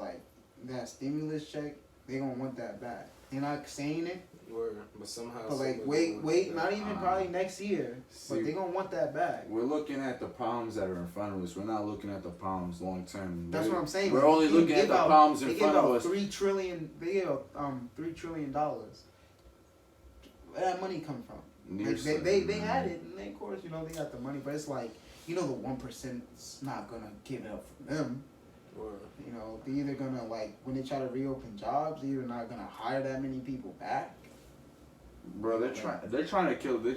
that stimulus check, they gonna want that back. They're not saying it, Word. But somehow. but some people wait, want not that. even probably next year, See, but they gonna want that back. we're looking at the problems that are in front of us. We're not looking at the problems long term. That's what I'm saying. We're only They looking at give the out- problems in They front give of out us. $3 trillion. They gave out $3 trillion. Where that money come from? They had it, and they, of course, they got the money, but it's the 1%'s not gonna give it up for them. Word. You know, they're either gonna like when they try to reopen jobs, they're either not gonna hire that many people back. Bro, they're trying to kill out they're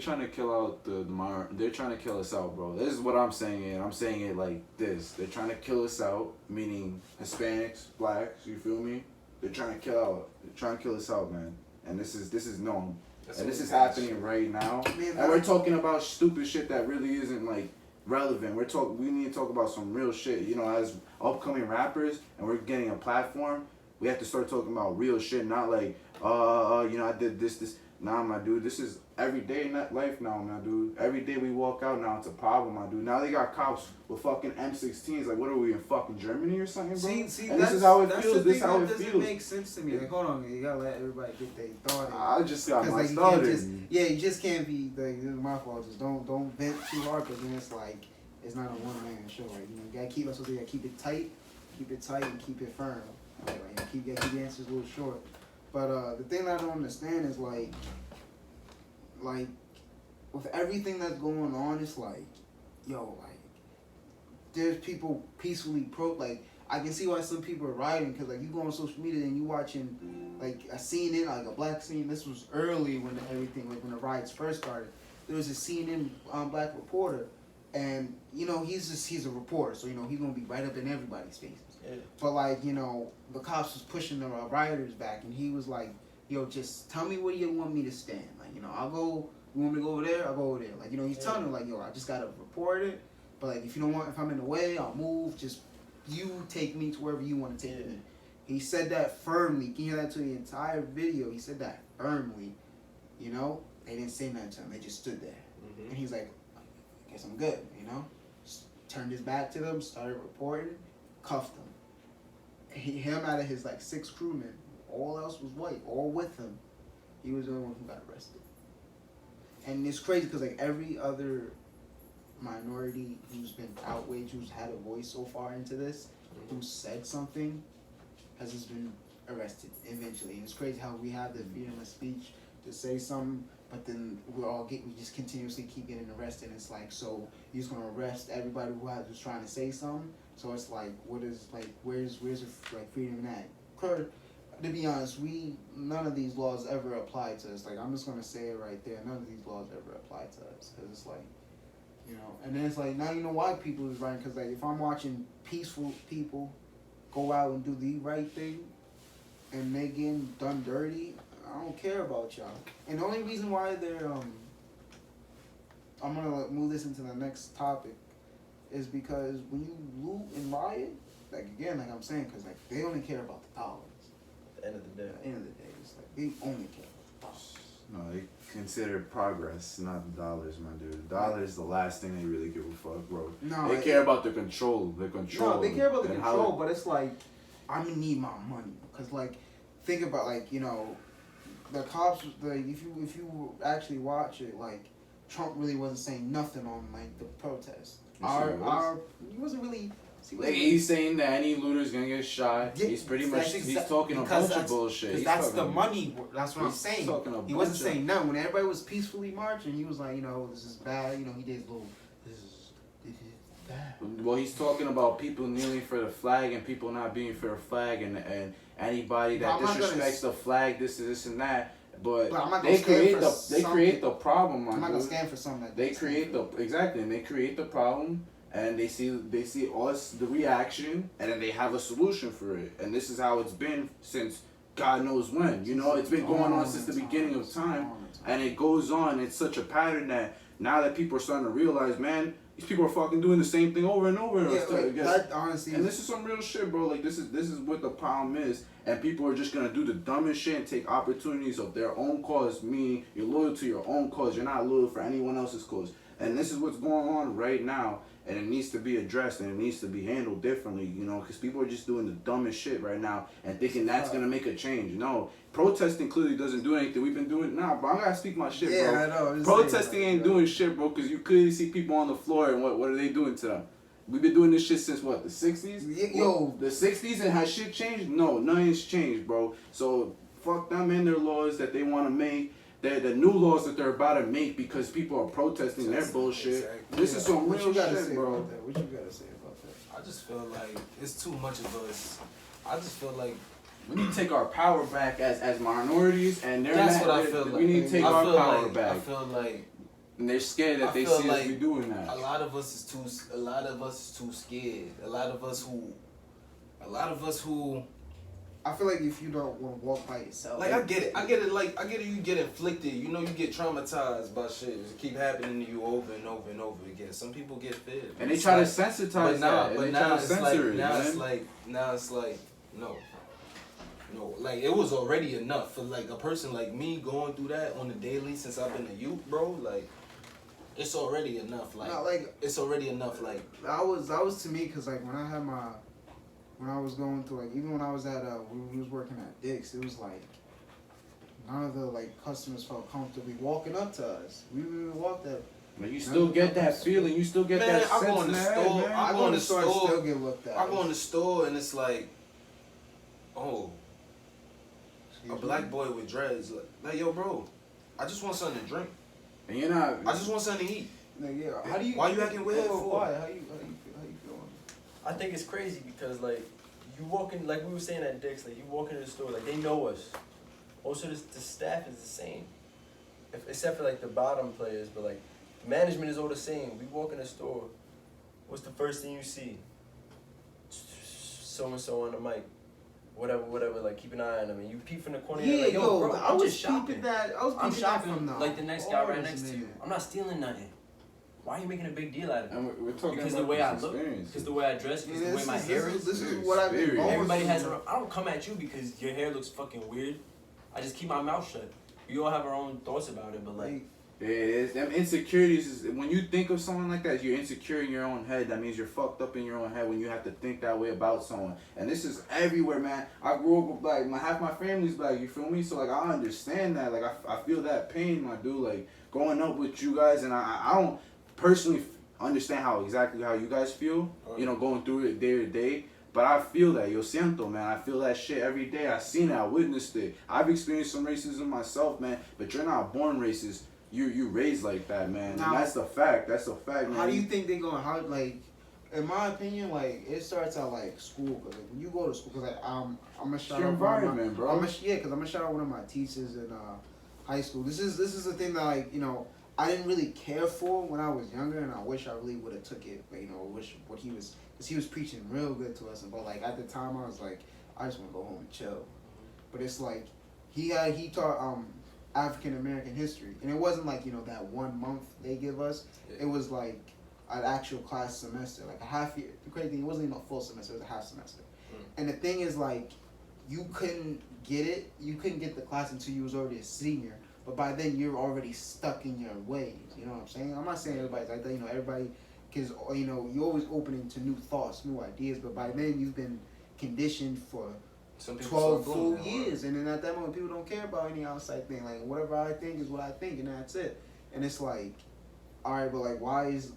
trying to kill us out, bro. This is what I'm saying, and I'm saying it like this. They're trying to kill us out, meaning Hispanics, blacks, you feel me? They're trying to kill us out, man. And this is known. And this is happening right now. Man, And we're talking about stupid shit that really isn't like relevant. We need to talk about some real shit. You know, as upcoming rappers and we're getting a platform, we have to start talking about real shit, not like, you know, I did this. Nah, my dude, this is everyday life now, my dude. Every day we walk out now, it's a problem, my dude. Now they got cops with fucking M16s. Like, what are we in fucking Germany or something, bro? See, and this is how it that's feels. the This is thing how that it doesn't feels. make sense to me. Like, hold on, you gotta let everybody get their thought in. I just got my like, you started. can't you just can't be like, this is my fault. Just don't vent too hard, because then it's like it's not a one man show. Right? You know, you gotta keep us. So you gotta keep it tight, and keep it firm. Like, keep the answers a little short. But the thing that I don't understand is like with everything that's going on, it's like, yo, like there's people peacefully I can see why some people are rioting, because like you go on social media and you watching like a CNN, like a black scene. This was early when everything, like when the riots first started. There was a CNN black reporter, and you know he's a reporter, so you know he's gonna be right up in everybody's faces. Yeah. But like, you know, the cops was pushing the rioters back, and he was like, yo, just tell me where you want me to stand. Like, you know, you want me to go over there? I'll go over there. Like, you know, he's telling them, like, yo, I just gotta report it. But like, if I'm in the way, I'll move. Just you take me to wherever you want to take me. He said that firmly. You can hear that to the entire video. He said that firmly. You know, they didn't say nothing to him. They just stood there. Mm-hmm. And he's like, I guess I'm good. You know, just turned his back to them, started reporting, cuffed them. Him out of his like 6 crewmen, all else was white, all with him. He was the only one who got arrested. And it's crazy because like every other minority who's been outraged, who's had a voice so far into this, who said something, has just been arrested eventually. And it's crazy how we have the freedom of speech to say something, but then we just continuously keep getting arrested. And it's like, so you're just gonna arrest everybody who's trying to say something. So it's like, where's the like freedom in that? To be honest, none of these laws ever apply to us. Like, I'm just gonna say it right there. None of these laws ever apply to us, because it's like, you know. And then it's like, now you know why people is writing, because like if I'm watching peaceful people go out and do the right thing, and they getting done dirty, I don't care about y'all. And the only reason why they're I'm gonna move this into the next topic, is because when you loot and riot, like again, like I'm saying, because like they only care about the dollars. At the end of the day. At the end of the day, it's like they only care about the dollars. No, they consider progress, not the dollars, my dude. The dollar is the last thing they really give a fuck, bro. No, they care about the control. No, they care about the control, but it's like, I'm gonna need my money, because like, think about like, you know, the cops. If you actually watch it, like, Trump really wasn't saying nothing on like the protest. He wasn't really. Like, he's saying that any looter's gonna get shot. Yeah, he's pretty much he's talking a bunch of bullshit. Because that's the money. That's what I'm saying. He wasn't saying nothing. When everybody was peacefully marching, he was like, you know, this is bad. You know, he did his little. This is bad. Well, he's talking about people kneeling for the flag and people not being for the flag, and anybody that disrespects the flag, this and that. But they create the problem. I'm not gonna stand for something that they create and they create the problem. And they see us, the reaction, and then they have a solution for it. And this is how it's been since God knows when. You know, it's been going on since the beginning of time. And it goes on. It's such a pattern that now that people are starting to realize, man, these people are fucking doing the same thing over and over. That honestly. And this is some real shit, bro. Like, this is what the problem is. And people are just gonna do the dumbest shit and take opportunities of their own cause. Meaning, you're loyal to your own cause. You're not loyal for anyone else's cause. And this is what's going on right now. And it needs to be addressed, and it needs to be handled differently, you know, because people are just doing the dumbest shit right now and thinking that's going to make a change. No, protesting clearly doesn't do anything. We've been doing, bro, I got to speak my shit, bro. I know. Protesting ain't doing shit, bro, because you clearly see people on the floor, and what are they doing to them? We've been doing this shit since, what, the 60s? Yo. The 60s, and has shit changed? No, nothing's changed, bro. So, fuck them and their laws that they want to make. The new laws that they're about to make because people are protesting their bullshit. Exactly. This is some real shit, bro. What you gotta say about that? just feel like it's too much of us. I just feel like We need to take our power back as minorities, and they're that's not, what I feel like. we need to take I our feel power like, back. I feel like And they're scared that I they feel see like us be doing that. a lot of us is too scared. A lot of us who I feel like if you don't want to walk by yourself, like I get it. Like I get it. You get inflicted. You know, you get traumatized by shit. It keep happening to you over and over and over again. Some people get feared. And they It's try like- to sensitize But now, that. And but they now try to it's censor like, it, now man. it's like, no. Like it was already enough for like a person like me going through that on the daily since I've been a youth, bro. Like, it's already enough. Like, no, like it's already enough. Like, that was to me because like when I was going through like even when I was at we was working at Dick's, it was like none of the like customers felt comfortably walking up to us. We walked up. But you still get that feeling. You still get Man, that I sense go in in the the head, store, man. I go in the store and store, still get looked at. I go in the store and it's like, oh, a black boy with dreads. Like, yo, bro, I just want something to drink. And you're not. I just want something to eat. Like, yeah. How do you? Why you acting weird for? Why? How you feeling? I think it's crazy because like you walk in, like we were saying at Dick's, like you walk into the store, like they know us. Also, the staff is the same, except for like the bottom players, but like the management is all the same. We walk in the store, what's the first thing you see? So and so on the mic, whatever. Like keep an eye on them, and you peep from the corner. Yeah, you're like, yo, bro, I I'm was just shopping. peeping that. I was I'm peeping that shopping from the like the next guy right bars, next to you. man. I'm not stealing nothing. Why are you making a big deal out of it? And we're talking Because about the way I this look, experience. because the way I dress, because the way my hair is. This is what I've been Experience. going Everybody through. has their own. I don't come at you because your hair looks fucking weird. I just keep my mouth shut. We all have our own thoughts about it, but like, Yeah, it is. Them insecurities is when you think of someone like that, you're insecure in your own head. That means you're fucked up in your own head when you have to think that way about someone. And this is everywhere, man. I grew up with black. Half my family's black. You feel me? So like I understand that. Like I feel that pain, my dude. Like growing up with you guys, and I don't personally understand exactly how you guys feel. You know, going through it day to day. But I feel that, yo siento, man. I feel that shit every day. I seen it. I witnessed it. I've experienced some racism myself, man. But you're not born racist. You raised like that, man. Now- and that's the fact. That's the fact, man. How do you think they going? How like, in my opinion, like it starts at like school. Cause like when you go to school, cause like I'm gonna shout your out one of environment, bro. cause I'm gonna shout out one of my teachers in high school. This is the thing that like I didn't really care for when I was younger, and I wish I really would have took it. But wish what he was, cause he was preaching real good to us. But like at the time, I was like, I just want to go home and chill. But it's like he taught African American history, and it wasn't like that 1 month they give us. Yeah. It was like an actual class semester, like a half year. The crazy thing, it wasn't even a full semester; it was a half semester. And the thing is, like, you couldn't get it. You couldn't get the class until you was already a senior. But by then, you're already stuck in your ways. You know what I'm saying? I'm not saying everybody's like that. Everybody, because you're always opening to new thoughts, new ideas. But by then, you've been conditioned for some people 12 start full doing that, years, and then at that moment people don't care about any outside thing. Like whatever I think is what I think, and that's it. And it's like, all right, but like why is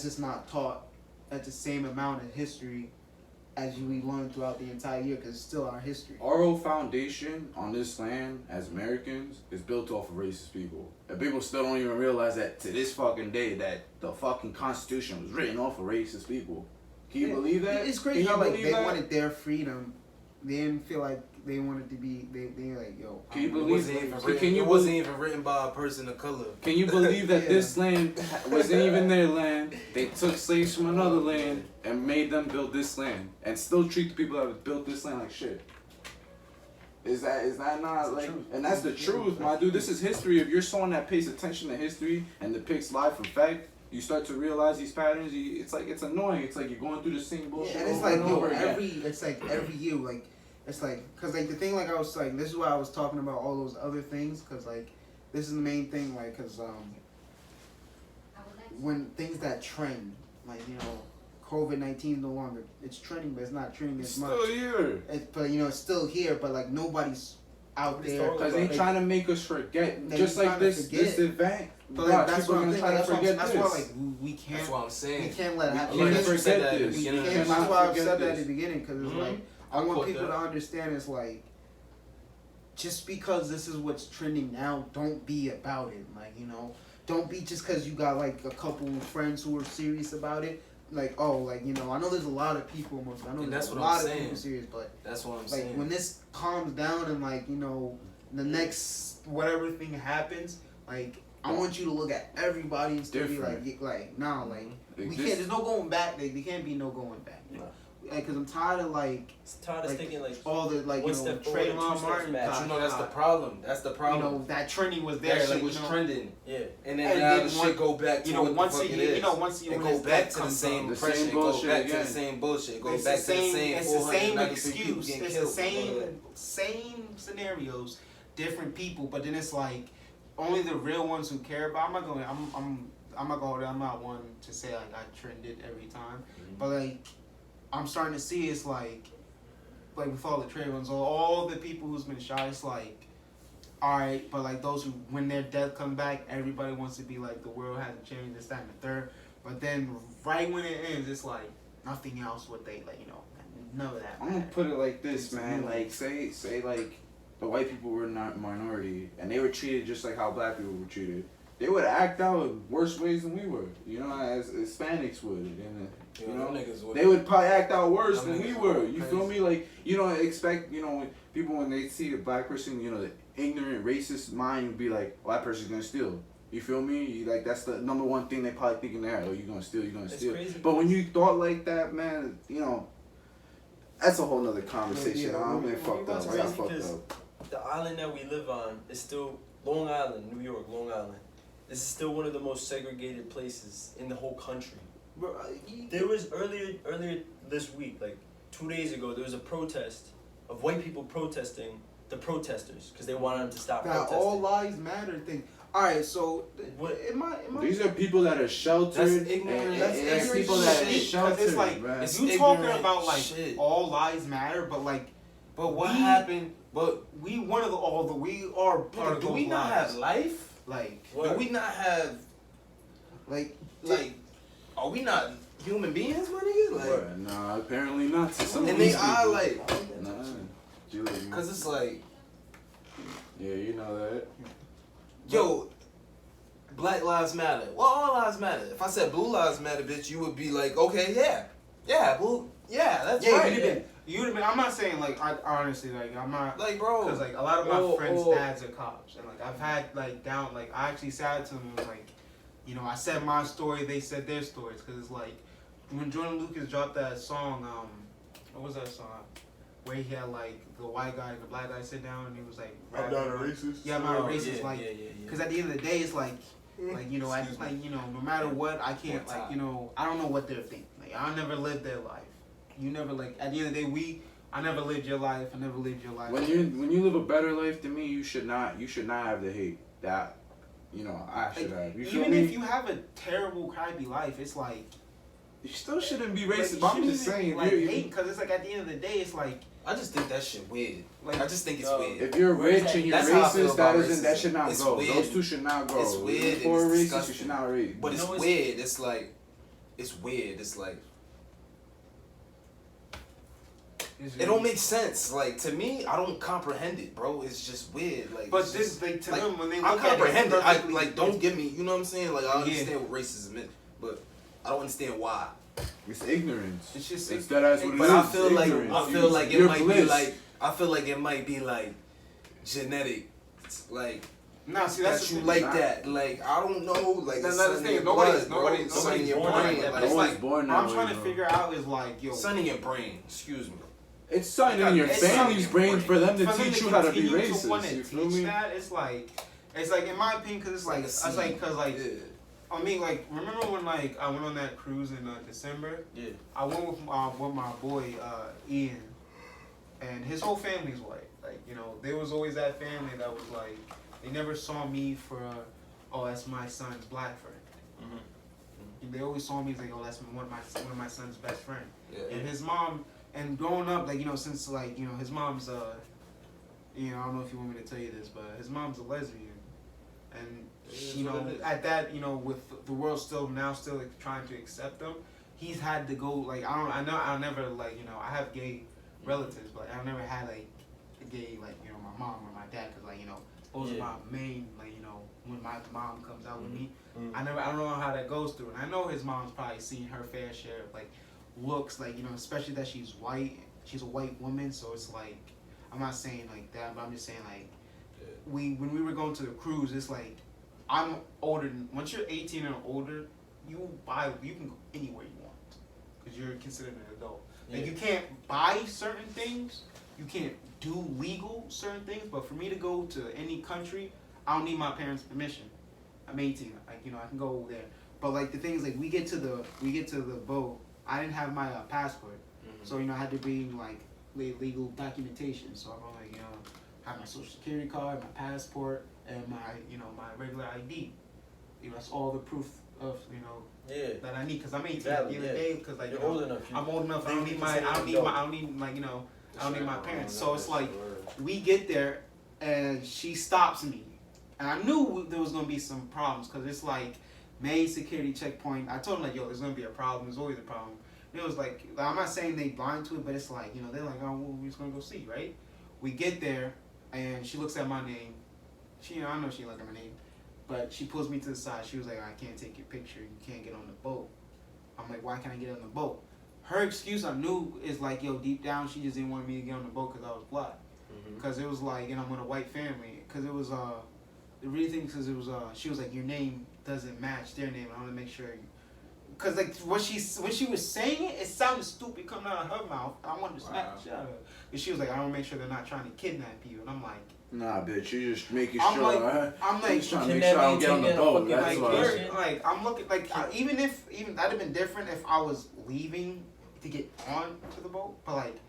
this not taught at the same amount of history as we learn throughout the entire year? Because it's still our history. Our whole foundation on this land as Americans is built off of racist people. And people still don't even realize that to this fucking day that the fucking Constitution was written off of racist people. Can you believe that? It's crazy Can how you like believe they that? wanted their freedom. They didn't feel like they wanted to be. They like yo. Can you It believe wasn't even Can written, you it believe- wasn't even written by a person of color. Can you believe that Yeah. this land wasn't even their land? They took slaves from another land and made them build this land, and still treat the people that have built this land like shit. Is that not like? And that's the truth, my dude. This is history. If you're someone that pays attention to history and depicts life from fact, you start to realize these patterns. It's like it's annoying. It's like you're going through the same bullshit And it's over like and over again. every year, like it's like because like the thing like I was like this is why I was talking about all those other things because like this is the main thing like because when things that trend like COVID-19 no longer it's trending but it's not trending as much. Still here. But it's still here but like nobody's out Nobody's there talking Because they trying to make us forget, They just trying like to this forget. event. But like, Watch, that's people what I'm gonna saying. try to That's why, forget that's this. why like we can't. That's what I'm We saying. can't let it happen. can't Like, you said that at the this. beginning of the That's cannot why I forget said that at this. the beginning because it's Mhm. like I I want caught people that. to understand it's like just because this is what's trending now, don't be about it. Like don't be just because you got like a couple friends who are serious about it. like, oh, like, you know, I know there's a lot of people, I know And there's that's a what lot I'm of saying. people serious, but That's what I'm like saying. when this calms down and like, you know, the next whatever thing happens, like I want you to look at everybody and still be like, nah, like we can't. There's no going back. There can't be no going back. Nah. Like, cause I'm tired of like It's tired of like, taking like all the like, you one know, step forward and two Trayvon steps Martin. back. But you know that's the problem. That's the You problem. know that trending was there. that shit like, was you know, trending, Yeah. and then And now then the one- shit go back to you know, what once the fuck a it year, is. you know, once you It when go his back death to the comes same up, The pressure. same It go bullshit back to again. the same bullshit. It go It's back the to the same. same. It's the same 496 people excuse. getting It's killed. the same scenarios, different people. But then it's like only the real ones who care about. I'm not going. I'm not going. I'm not one to say like I trended every time. But like I'm starting to see it's like with all the Trayvons, all the people who's been shot. It's like, all right, but like those who when their death comes back, everybody wants to be like the world hasn't changed, this, that, and the third. But then right when it ends, it's like nothing else. What they like, you know, none of that. I'm gonna mattered. put it like this, It's man. new. Like, say like the white people were not minority, and they were treated just like how black people were treated. They would act out worse ways than we were, you know, as Hispanics would, and you know, they would probably act out worse Them than we niggas were. were You crazy. feel me? Like, you don't expect, you know, when people when they see a black person, you know, the ignorant racist mind would be like, "Oh, that person's gonna steal." You feel me? Like that's the number one thing they probably think in their head. Oh, you gonna steal? You gonna It's steal? crazy. But when you thought like that, man, you know, that's a whole nother conversation. Yeah, I'm we fucked up. It's I got crazy fucked 'cause up. the island that we live on is still Long Island, New York, Long Island. This is still one of the most segregated places in the whole country. Bro, There was earlier this week, like 2 days ago, there was a protest of white people protesting the protesters because they wanted them to stop that protesting. all lives matter thing. All right, so What- am I? These are people that are sheltered. That's ignorant. and- That's and ignorant people that are shit. 'Cause sheltered. it's like man. It's you talking ignorant about like shit. all lives matter, but like But what We- happened? But we one of the all the we are part of do those we not lives. have life? Like Do we not have like Are we not human beings, my nigga? Like, Bruh, nah, apparently not. To some and of they these are people. like, Nah, Julie, cause it's like, yeah, you know that. yo, Black Lives Matter. Well, all lives matter. If I said Blue Lives Matter, bitch, you would be like, okay, yeah, blue, that's yeah, right. you'd have been. I'm not saying like I honestly like I'm not. Like, bro, Because like a lot of my Oh, friends' oh. dads are cops, and like I've had like down like I actually said to them was like, you know, I said my story, they said their stories, because it's like when Jordan Lucas dropped that song, what was that song? Where he had like the white guy and the black guy sit down and he was like, rapping, racist. Yeah, I'm not a Oh, racist. yeah, Like, yeah. because at the end of the day, it's like you know, I Excuse me. like you know, no matter what, I can't One like time. you know, I don't know what they're thinking. Like I never lived their life. You never like at the end of the day, I never lived your life. I never lived your life. When you live a better life than me, you should not have the hate that, you know, I should Like, have. You feel even me? if you have a terrible, crappy life, it's like You still shouldn't be like, racist. you but I'm shouldn't just even, saying, like if hate, because it's like at the end of the day, it's like I just think that shit weird. Like, I just think it's yo, weird. you're Where's rich that- and you're That's how I feel racist, about that racism. should not It's go. weird. Those two should not go. It's weird For a and racist, you disgusting. should not rate. But You it's know, it's- weird. It's like, it's weird. It's like, it don't make sense. Like, to me, I don't comprehend it, bro. It's just weird. Like, But it's this, just, like, to like, them, when they I look at it, comprehend it's it. I perfectly- like, don't get me. You know what I'm saying? Like, I Yeah. understand what racism is, but I don't understand why. It's ignorance. It's just It's that as what it But is. I feel like ignorance. I feel like it You're might be bliss. like I feel like it might be like genetic, like Nah, see, that's that the you thing. like Nah. that. Like I don't know, like That's it's not the something thing. in your Nobody's- blood, bro. nobody's It's something in your born like brain. that. Like, It's it's like like born I'm that trying way, to bro. figure out is like, yo, something in your brain. Excuse me. It's something in your It's something family's in brain your for them to for them teach you how to be continue to wanna racist. You feel teach me? that, it's like in my opinion, because it's like a it's like seed. because like Yeah. I mean, like, remember when like I went on that cruise in December? Yeah. I went with my boy Ian, and his whole family's white. Like, you know, there was always that family that was like, they never saw me for, oh, that's my son's black friend. Mm-hmm. They always saw me as like, oh, that's one of my son's best friend. Yeah. And his mom, and growing up, like, you know, since like, you know, his mom's you know, I don't know if you want me to tell you this, but his mom's a lesbian, and It you is what know, it is. at that, you know, with the world still like, trying to accept them, he's had to go like I'll never like, you know, I have gay relatives, but I never had like a gay, like, you know, my mom or my dad, because like, you know, Those Yeah. are my main, like, you know, when my mom comes out with me. Mhm. I don't know how that goes through. And I know his mom's probably seen her fair share of, like, looks, like, you know, especially that she's white. She's a white woman, so it's like, I'm not saying like that, but I'm just saying, like, when we were going to the cruise, it's like, I'm older than, once you're 18 and older, you can go anywhere you want. Because you're considered an adult. Like, Yeah. you can't buy certain things, you can't do legal certain things, but for me to go to any country, I don't need my parents' permission. I'm 18, like, you know, I can go over there. But like the thing is, like, we get to the boat. I didn't have my passport, so you know I had to bring like legal documentation. So I'm like, you know, have my social security card, my passport, and my regular ID. You know, that's all the proof of, you know, Yeah. that I need, because I'm 18 Valid, at the end of the yeah. day, because like, You're you know, old enough. I'm old enough. I they don't need my consider I don't need adult. my I don't need, like, you know, I don't need my parents. So it's like, Word. we get there and she stops me, and I knew there was gonna be some problems, because it's like main security checkpoint. I told them, like, yo, there's gonna be a problem. There's always a problem. And it was like, I'm not saying they blind to it, but it's like, you know, they're like, oh, well, we're just gonna go see, right? We get there and she looks at my name. She, I know she looked at my name, but she pulls me to the side. She was like, I can't take your picture. You can't get on the boat. I'm like, why can't I get on the boat? Her excuse, I knew, is like, yo, deep down, she just didn't want me to get on the boat because I was black. Because it was like, and I'm in a white family. Because it was, the really thing, because it was, she was like, your name doesn't match their name. I want to make sure. Because like, when she was saying it, it sounded stupid coming out of her mouth. I wanted to smack the shit out of her. And she was like, I want to make sure they're not trying to kidnap you. And I'm like, Nah, bitch, you just making I'm sure. like, Right? I'm You like, just trying to make sure I don't get on the boat. That's like, why. you're- like, I'm looking, like, even that'd have been different if I was leaving to get on to the boat. But like,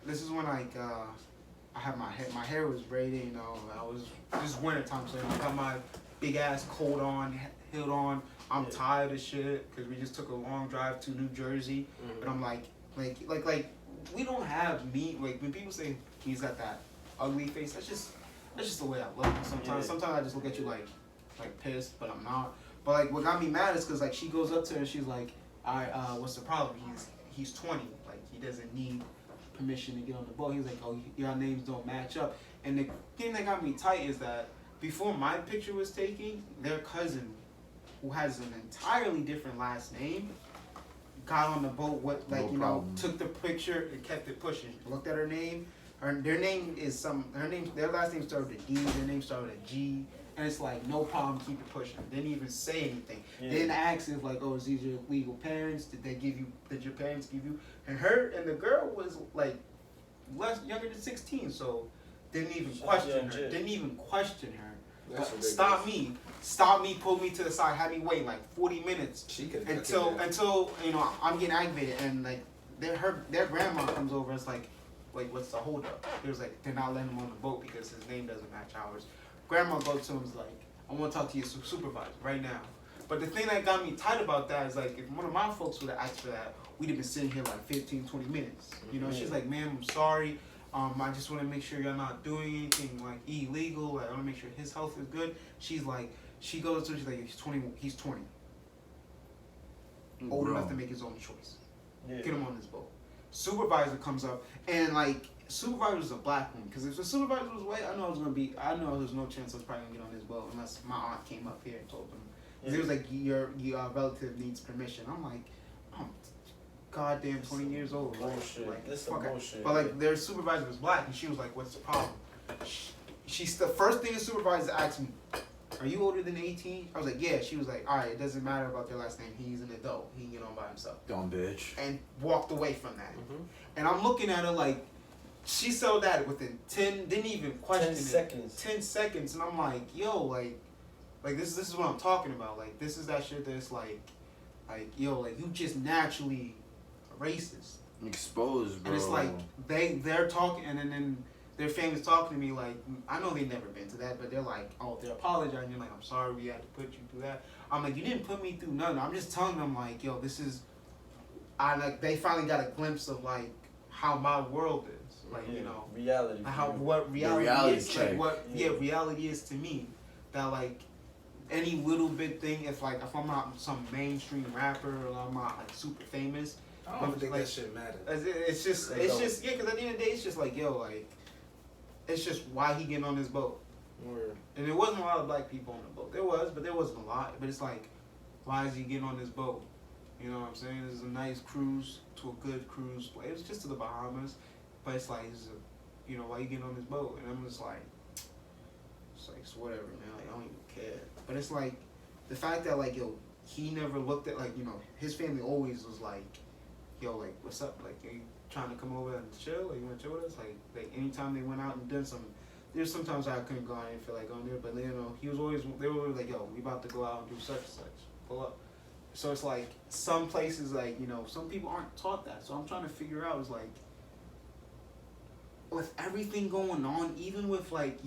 this is when like, I had my hair was braided, you know, I was, this is winter time, so I got my big ass coat on, hilt on. I'm tired of shit, because we just took a long drive to New Jersey. But I'm like, we don't have meat. Like, when people say he's got that ugly face, that's just the way I look. Sometimes I just look at you like pissed, but I'm not. But like, what got me mad is because like, she goes up to her and she's like, all right, what's the problem? He's 20, like, he doesn't need permission to get on the boat. He's like, oh, your names don't match up. And the thing that got me tight is that before my picture was taken, their cousin, who has an entirely different last name, got on the boat, took the picture and kept it pushing. Looked at her name. Their name is their last name started with a D, their name started with a G, and it's like, no problem, keep it pushing. Didn't even say anything. Yeah. Didn't ask if like, oh, is these your legal parents? Did your parents give you? And the girl was like younger than 16, so didn't even question her. Didn't even question her. Stop me, pulled me to the side, had me wait like 40 minutes She could until you know, I'm getting aggravated, and like their grandma comes over and it's like what's the hold up? It was like, they're not letting him on the boat because his name doesn't match ours. Grandma goes to him and is like, I want to talk to your supervisor right now. But the thing that got me tight about that is like, if one of my folks would have asked for that, we'd have been sitting here like 15, 20 minutes. You know, she's like, ma'am, I'm sorry. I just want to make sure you're not doing anything like illegal. Like, I want to make sure his health is good. She's like, she goes to him, she's like, he's 20. Old enough to make his own choice. Yeah. Get him on this boat. Supervisor comes up, and like, supervisor was a black woman, because if the supervisor was white, I know there's no chance I was probably gonna get on this boat unless my aunt came up here and told them. Because it was like, your relative needs permission. I'm like, I'm goddamn 20 years old. Bullshit. This is bullshit. But like, their supervisor was black, and she was like, what's the problem? She's the first thing the supervisor asked me, are you older than 18? I was like, yeah. She was like, all right, it doesn't matter about their last name. He's an adult. He can get on by himself. Dumb bitch. And walked away from that. And I'm looking at her like, she sold that within 10, didn't even question 10 it. seconds. 10 seconds. And I'm like, yo, like this is what I'm talking about. Like, this is that shit that's like, yo, like, you just naturally racist. Exposed, bro. And it's like, they're talking, and then their family's talking to me like, I know they've never been to that, but they're like, oh, they're apologizing. You're like, I'm sorry we had to put you through that. I'm like, you didn't put me through nothing. I'm just telling them like, yo, this is, they finally got a glimpse of like how my world is. Like, you know, reality. What reality is, check. like what reality is to me. That like, any little bit thing, if I'm not some mainstream rapper or I'm not like super famous, I don't think that shit matters. it's just yeah, because at the end of the day, it's just like, yo, like, it's just why he getting on this boat. And there wasn't a lot of black people on the boat. There was, but there wasn't a lot. But it's like, why is he getting on this boat? You know what I'm saying? This is a nice cruise to a good cruise. It was just to the Bahamas, but it's like, why you getting on this boat? And I'm just like, it's whatever, man. Like, I don't even care. But it's like, the fact that, like, yo, he never looked at, like, his family always was like, yo, like, what's up? Like, are you trying to come over and chill? Like, you want to chill with us? Like anytime they went out and done something, there's sometimes I couldn't go, I didn't feel like going there, but, he was always, they were always like, yo, we about to go out and do such and such. Pull up. So it's like, some places, like, some people aren't taught that. So I'm trying to figure out, is like, with everything going on, even with like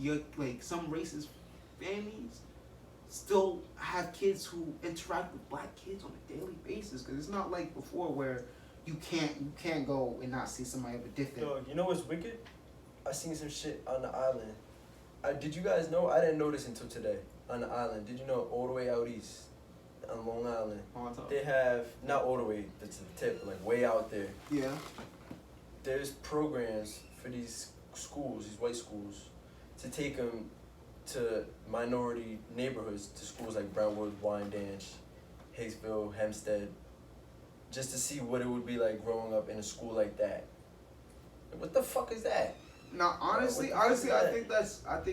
some racist families still have kids who interact with black kids on a daily basis, because it's not like before where you can't go and not see somebody of a different. Yo, you know what's wicked? I seen some shit on the island. Did you guys know? I didn't know this until today. On the island, did you know all the way out east on Long Island, they have, not all the way to the tip, like way out there. Yeah. There's programs for these schools, these white schools, to take them to minority neighborhoods, to schools like Brentwood, Wyandanch, Hicksville, Hempstead, just to see what it would be like growing up in a school like that. What the fuck is that? No, honestly, I think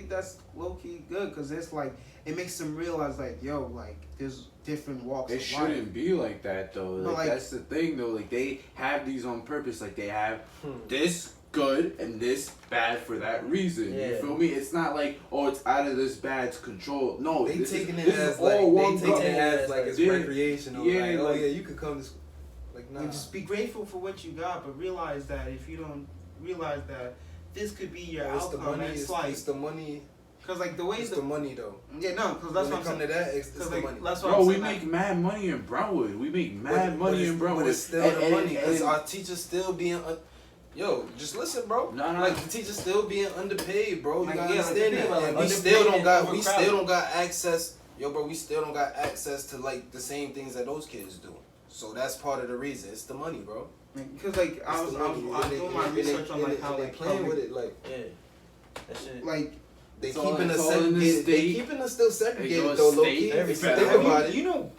that's low key good, because it's like, it makes them realize, like, yo, like, there's different walks It of shouldn't life. be like that though. Like, that's the thing though. Like, they have these on purpose. Like, they have this good and this bad for that reason. Yeah. You feel me? It's not like, oh, it's out of this bad's control. No, They this taking is, it this as is like all one they taking it cup. as like it's Yeah. recreational. Yeah, like, oh like- yeah, you could come to school. Like, nah. And just be grateful for what you got, but realize that if you don't realize that this could be your It's the outcome, money. and it's It's, like, it's the money. because like the way It's the money though. yeah, no, because that's When what it come I'm to saying. that, it's the Like, money. that's what Bro, I'm we saying. make mad money in Brownwood. We make mad money in Brownwood. But it's still And- the and- money, because and- our teachers still being. Yo, just listen, bro. No, no. Like, the teachers still being underpaid, bro. You Like, gotta yeah, like, understand the thing that. about, And like, we still don't got. We overcrowded. still don't got access. Yo, bro, we still don't got access to like the same things that those kids do. So that's part of the reason. It's the money, bro. Because like I was It's the money. doing my research on like how they like playing public- with it like. Yeah. That shit. like They It's all- keeping us it's all in the segregated. They state. keeping us still segregated They go though, low state, key. If you every think federal. about it. you know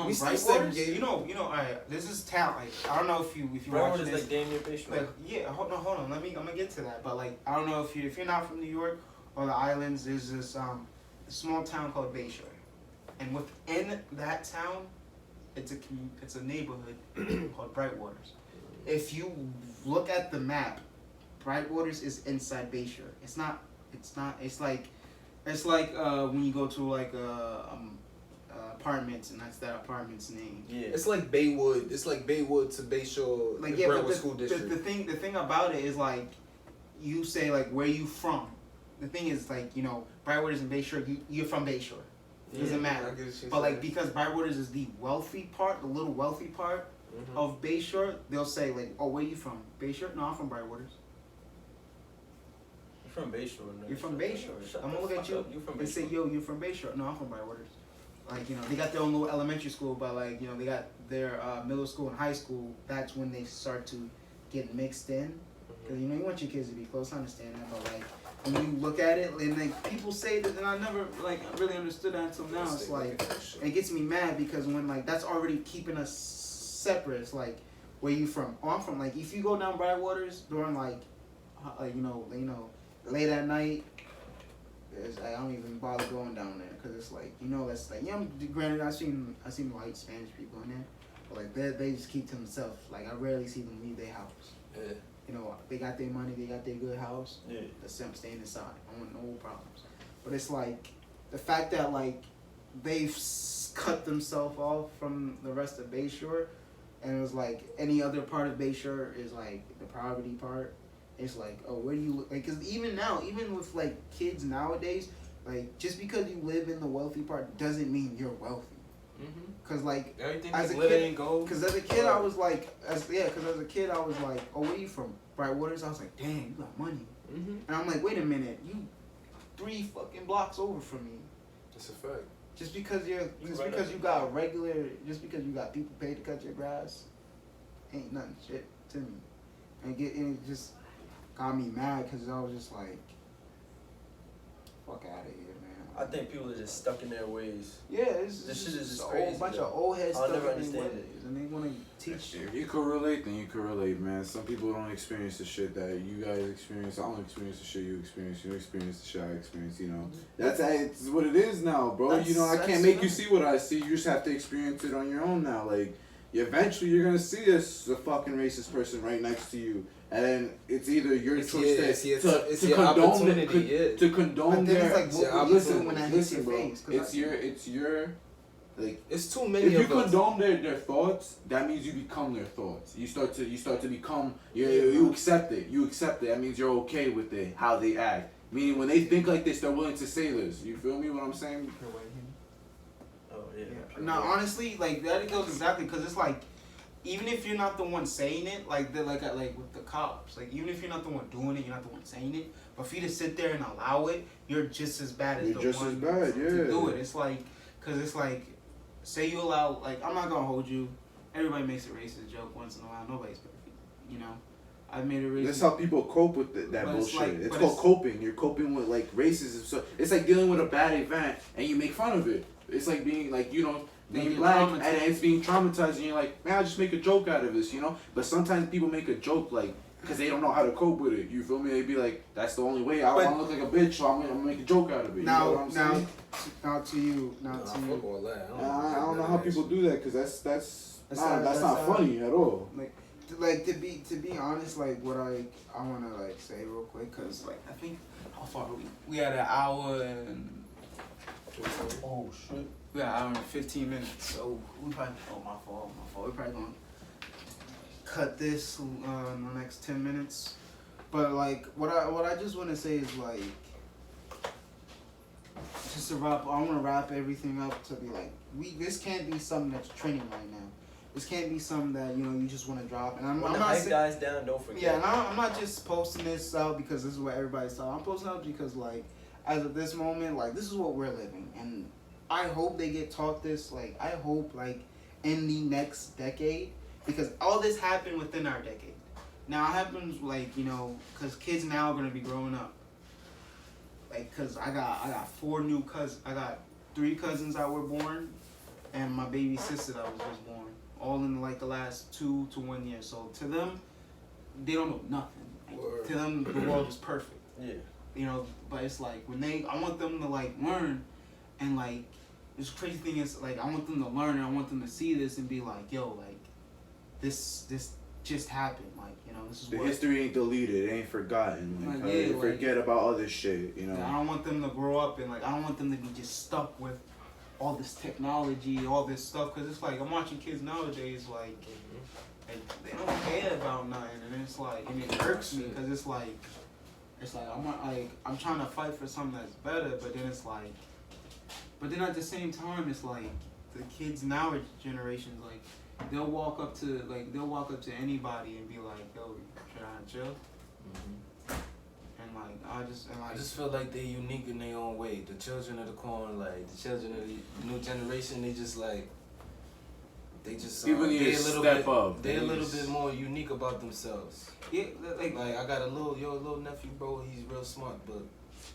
We still Brightwaters. segregated. You know. All right, this is town. Like I don't know if you Broward watch is this. like damn near Bayshore. Like yeah, hold on. I'm gonna get to that. But like I don't know if you're not from New York or the islands. There's this small town called Bayshore, and within that town, it's a neighborhood called Brightwaters. If you look at the map, Brightwaters is inside Bayshore. It's not. It's like when you go to like apartments, and that's that apartment's name. Yeah. It's like Baywood. It's like Baywood to Bayshore. Like the yeah, but Brentwood School the District. thing about it is like, you say like where you from. The thing is like Brightwaters and Bayshore. You're from Bayshore. It doesn't I matter. get what you're But like saying. because Brightwaters is the wealthy part, the little wealthy part Mhm. of Bayshore, they'll say like, oh, where you from? Bayshore? No, I'm from Brightwaters. You're from Bayshore. No? You're from Bayshore. Shut I'm the gonna look fuck at you up. You from and say, Bayshore. yo, you're from Bayshore. No, I'm from Brightwaters. Like they got their own little elementary school, but like they got their middle school and high school. That's when they start to get mixed in. Cause you want your kids to be close. I understand that, but like when you look at it, and like people say that, and I never like really understood that until now. It's like it gets me mad because when like that's already keeping us separate. It's like where you from? Oh, I'm from like if you go down Brightwaters during like late at night. I don't even bother going down there because it's like that's like granted I seen white Spanish people in there, but like they just keep to themselves. Like I rarely see them leave their house. Yeah. They got their money, they got their good house. Yeah. That's them staying inside. I want no problems. But it's like the fact that like they've cut themselves off from the rest of Bayshore, and it was like any other part of Bayshore is like the poverty part. It's like, oh, where do you look? Like, cause even now, even with like kids nowadays, like just because you live in the wealthy part doesn't mean you're wealthy. Mhm. Cause like Everything as is a glitter kid- and gold. Cause as a kid, I was like, as a kid, I was like, oh, where you from? Brightwaters. I was like, damn, you got money. Mm-hmm. And I'm like, wait a minute, you 3 fucking blocks over from me. That's a fact. Just because you right just because you got people paid to cut your grass, ain't nothing shit to me. And it just got me mad because I was just like, fuck out of here. I think people are just stuck in their ways. Yeah, it's This just shit is just a whole crazy, bunch though. of old heads I'll stuck never in their understand ways, it. and they want to teach you. If you could relate, then you could relate, man. Some people don't experience the shit that you guys experience. I don't experience the shit you experience. You experience the shit I experience. You know, it's what it is now, bro. You know, I can't make you see what I see. You just have to experience it on your own now. Like, eventually, you're gonna see this a fucking racist person right next to you, and then it's either your choice it's to your condone opportunity, to condone But then their. it's like, what would you do when that hits your bro. face? 'Cause It's your. Like, It's too many if you of us. condone their thoughts, that means you become their thoughts. You start to become you accept it. You accept it. That means you're okay with it, how they act. Meaning when they think like this, they're willing to say this. You feel me? What I'm saying? Oh yeah. Yeah. Now, honestly, like that goes exactly because it's like, even if you're not the one saying it, like with the cops, like even if you're not the one doing it, you're not the one saying it. But for you to sit there and allow it, you're just as bad as You're the just one as bad, to yeah. do it. It's like, cause it's like, say you allow, like I'm not gonna hold you. Everybody makes a racist joke once in a while. Nobody's perfect, you know. I've made a racist. That's how people cope with that But bullshit. like- It's but called coping. You're coping with like racism. So it's like dealing with a bad event and you make fun of it. It's like being like, you know, being you're black traumatized. and it's being traumatized and you're like, man, I'll just make a joke out of this, you know. But sometimes people make a joke like because they don't know how to cope with it. You feel me? They be like, that's the only way. I But- want to look like a bitch, so I'm gonna make a joke out of it. You know what I'm saying? Now to you, Nah, to fuck you. all that. I don't know how people do that because that's That's not funny at all. Like to be honest, like what I wanna like say real quick, cause like I think how far are we? We had an hour and Oh shit. we had an hour and 15 minutes. So we probably my fault. We probably gonna cut this in the next 10 minutes. But like what I just wanna say is like just to wrap. I wanna wrap everything up to be like this can't be something that's trending right now. This can't be something that you just want to drop. And I'm When the not hype saying, dies down, don't forget. yeah, and I'm not just posting this out because this is what everybody's talking. I'm posting out because like as of this moment, like this is what we're living, and I hope they get taught this. Like I hope like in the next decade, because all this happened within our decade. Now it happens like because kids now are gonna be growing up. Like, cause I got 4 new cousins. I got 3 cousins that were born, and my baby sister that was just born. All in like the last 2 to 1 year. So to them, they don't know nothing. Like, to them, the world is perfect. Yeah. But it's like I want them to like learn, and like this crazy thing is like I want them to learn and I want them to see this and be like, yo, like this just happened. Like this is The what history ain't deleted, it ain't forgotten. Like, Like, yeah, they like- forget about other shit, you know. I don't want them to grow up and like I don't want them to be just stuck with all this technology, all this stuff, because it's like I'm watching kids nowadays like they don't care about nothing, and it's like and it irks me because it's like I'm trying to fight for something that's better, but then at the same time it's like the kids now generations like they'll walk up to anybody and be like, yo, should I chill? And like I just feel like they're unique in their own way. The children of the corn, like the children of the new generation, they just People need to step up. They're a little bit more unique about themselves. yeah, like I got a little nephew, bro. He's real smart, but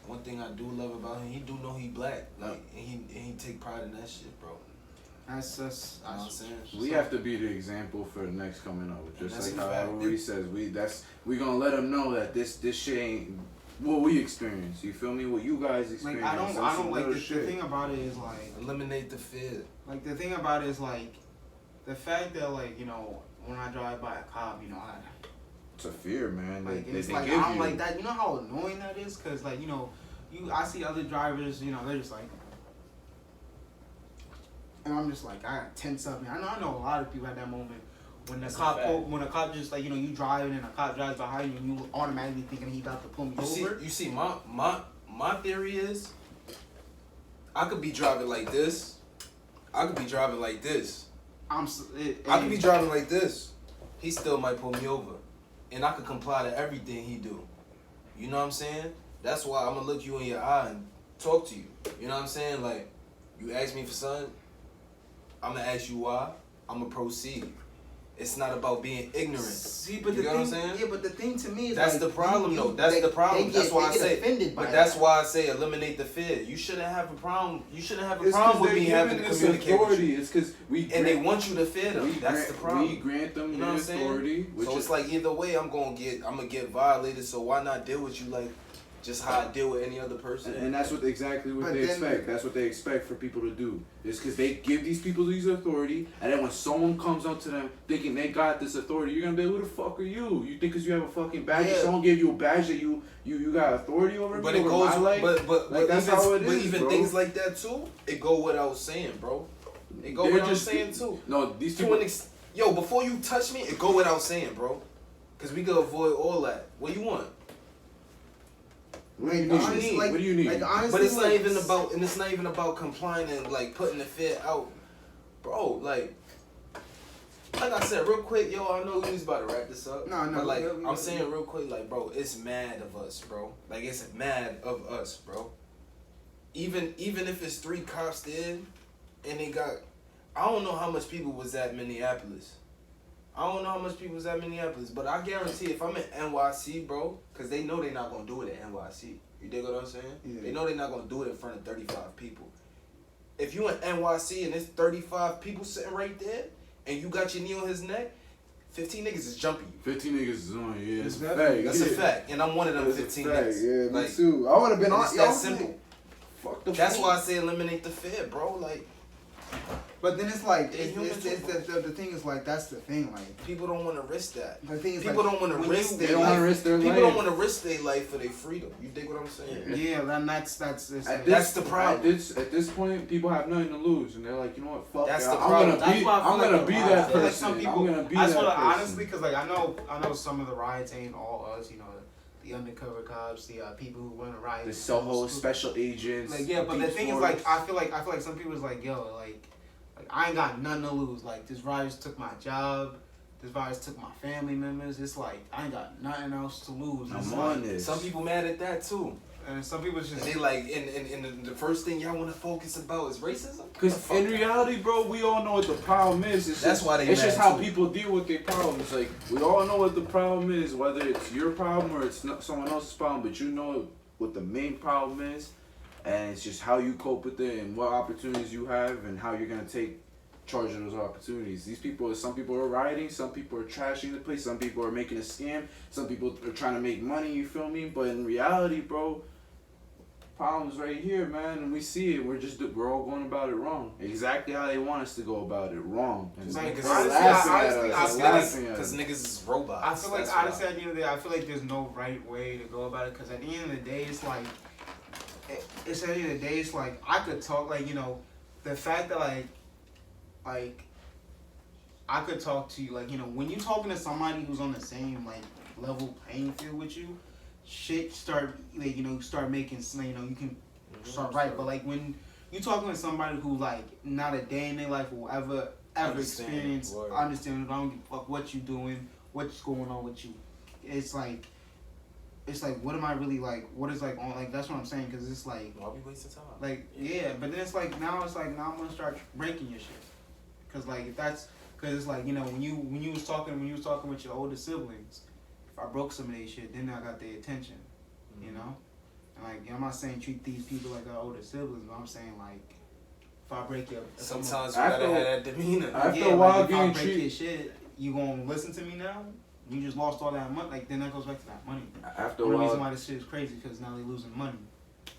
one thing I do love about him, he do know he black, like, and he take pride in that shit, bro. that's You know what I'm saying? We have to be the example for the next coming up. Just That's like a how fact. Rudy says, we gonna let them know that this shit ain't what we experience. You feel me? What you guys experience. I don't Some like real the shit. thing about it is like Eliminate the fear. the thing about it is like the fact that like when I drive by a cop, It's a fear, man. like They it's give like I you. don't like that. You know how annoying that is, cause like I see other drivers, they're just like, and I'm just like I got tense up. I know a lot of people at that moment when the That's a cop fact. when a cop just like you driving and a cop drives behind you and you automatically thinking he about to pull me over. You see, my theory is, I could be driving like this. I could be driving like this. I could be driving like this. He still might pull me over, and I could comply to everything he do. You know what I'm saying? That's why I'm gonna look you in your eye and talk to you. You know what I'm saying? Like, you ask me for something, I'm gonna ask you why. I'm gonna proceed. It's not about being ignorant. See, but You the get thing, what I'm saying? yeah, but the thing to me is That's like, the problem, though. That's they- the problem. they That's why I get say. offended by But that. that's why I say eliminate the fear. You shouldn't have a problem. You shouldn't have a It's problem 'cause with me they're having to giving this communicate with you. authority. It's because And they want you to fear them. That's the problem. We grant them You know the what I'm saying? authority. Which So is it's like either way, I'm gonna get violated. So why not deal with you like just how I deal with any other person? And that's exactly what But they then- expect. That's what they expect for people to do. It's because they give these people these authority, and then when someone comes up to them thinking they got this authority, you're gonna be, who the fuck are you? You think because you have a fucking badge, Yeah. someone gave you a badge that you got authority over But me, it over goes, my life? but that's even, how it but is, even bro. things like that too, it go without saying, bro. It go They're without just- saying too. No, these To people. an yo, before you touch me, it go without saying, bro. Cause we can avoid all that. What you want? What do you Like, need? honestly, like, What do you need? Like, honestly, But it's not like, even about, and it's not even about complying and like putting the fear out, bro. Like I said, real quick, yo, I know we was about to wrap this up. No, But like, we- I'm saying real quick, like, bro, it's mad of us, bro. Like, it's mad of us, bro. Even if it's 3 cops there, and they got, I don't know how much people was at Minneapolis. But I guarantee if I'm in NYC, bro, because they know they're not going to do it at NYC. You dig what I'm saying? Yeah. They know they're not going to do it in front of 35 people. If you in NYC and there's 35 people sitting right there, and you got your knee on his neck, 15 niggas is jumping you. 15 niggas is on you. Yeah, it's a That's- fact. That's a Yeah. fact. And I'm one of them That's a 15 fact. niggas. Yeah, me Like, too. I would have been and on. it's y'all that was simple. like, fuck the. That's fool. why I say eliminate the fear, bro. Like, but then it's like, They human it's too. the thing is like, that's the thing, like, people don't want to risk that. the thing is People like, don't want to when risk you- their They don't life. want to risk their People life. don't want to risk their life for their freedom. You dig what I'm saying? Yeah, then that's it's At like, That's the problem. At this point, people have nothing to lose, and they're like, you know what? Fuck That's it. the I'm problem. gonna That's be. why I feel I'm like gonna the be riots- that I feel like person. some people- I'm gonna be I that just wanna person. honestly, because like I know some of the riots ain't all us, you know, the undercover cops, the people who run the riots, The Soho special agents. Like yeah, but the thing is like I feel like some people is like, yo, like I ain't got nothing to lose. Like this virus took my job, this virus took my family members. It's like I ain't got nothing else to lose. It's I'm like, on this. Some people mad at that too. and some people And just they like, and the first thing y'all want to focus about is racism. Because Fuck in that. reality, bro, we all know what the problem is. It's That's just, why they It's just mad, how too. people deal with their problems. Like we all know what the problem is, whether it's your problem or it's not someone else's problem. But you know what the main problem is, and it's just how you cope with it and what opportunities you have and how you're gonna take charge of those opportunities. Some people are rioting, some people are trashing the place, some people are making a scam, some people are trying to make money. You feel me? But in reality, bro. Problems right here, man, and we see it. We're all going about it wrong. Exactly how they want us to go about it, wrong. And Like, they're honestly, laughing at honestly, us, I they're feel laughing at Because us. niggas is robots. I feel like That's why. honestly at the end of the day, I feel like there's no right way to go about it. Because at the end of the day, it's like it's at the end of the day, it's like I could talk like the fact that like I could talk to you like when you talking to somebody who's on the same like level playing field with you, shit start like start making you can start right. But like when you talking to somebody who like not a day in their life will ever Understand, experience word. understand, I don't give a fuck what you doing, what's going on with you. It's like what am I really like? What is like on like that's what I'm saying because it's like Why we wasting time? like yeah, but then it's like now I'm gonna start breaking your shit because like if that's because it's like when you was talking with your older siblings, if I broke some of their shit, then I got their attention, And like I'm not saying treat these people like our older siblings, but I'm saying like if I break your Sometimes you After- gotta have that demeanor. After yeah, a while, like, if I getting break treat- your shit, you gonna listen to me now? You just lost all that money. Like then that goes back to that money. After a One reason while, why this shit is crazy because now they're losing money.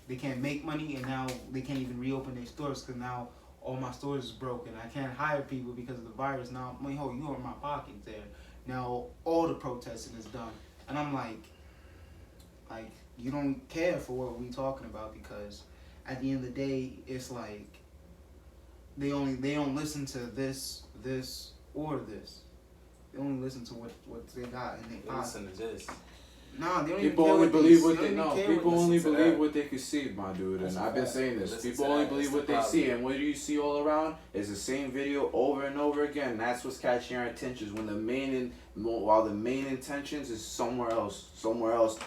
They can't make money and now they can't even reopen their stores because now all my stores is broken. I can't hire people because of the virus. Now, you are in my pocket there. Now all the protesting is done, and I'm like you don't care for what we talking about because at the end of the day, it's like they don't listen to this or this. They only listen to what they got in their They pocket. listen to this. Nah, they don't People even only care believe what what they know. care People what only Listen to believe that. what they can see, my dude. That's And a I've been fact. saying this. Listen People to only that. believe That's what the they see, problem. and what do you see all around? Is the same video over and over again. That's what's catching your attention. When while the main intentions is somewhere else,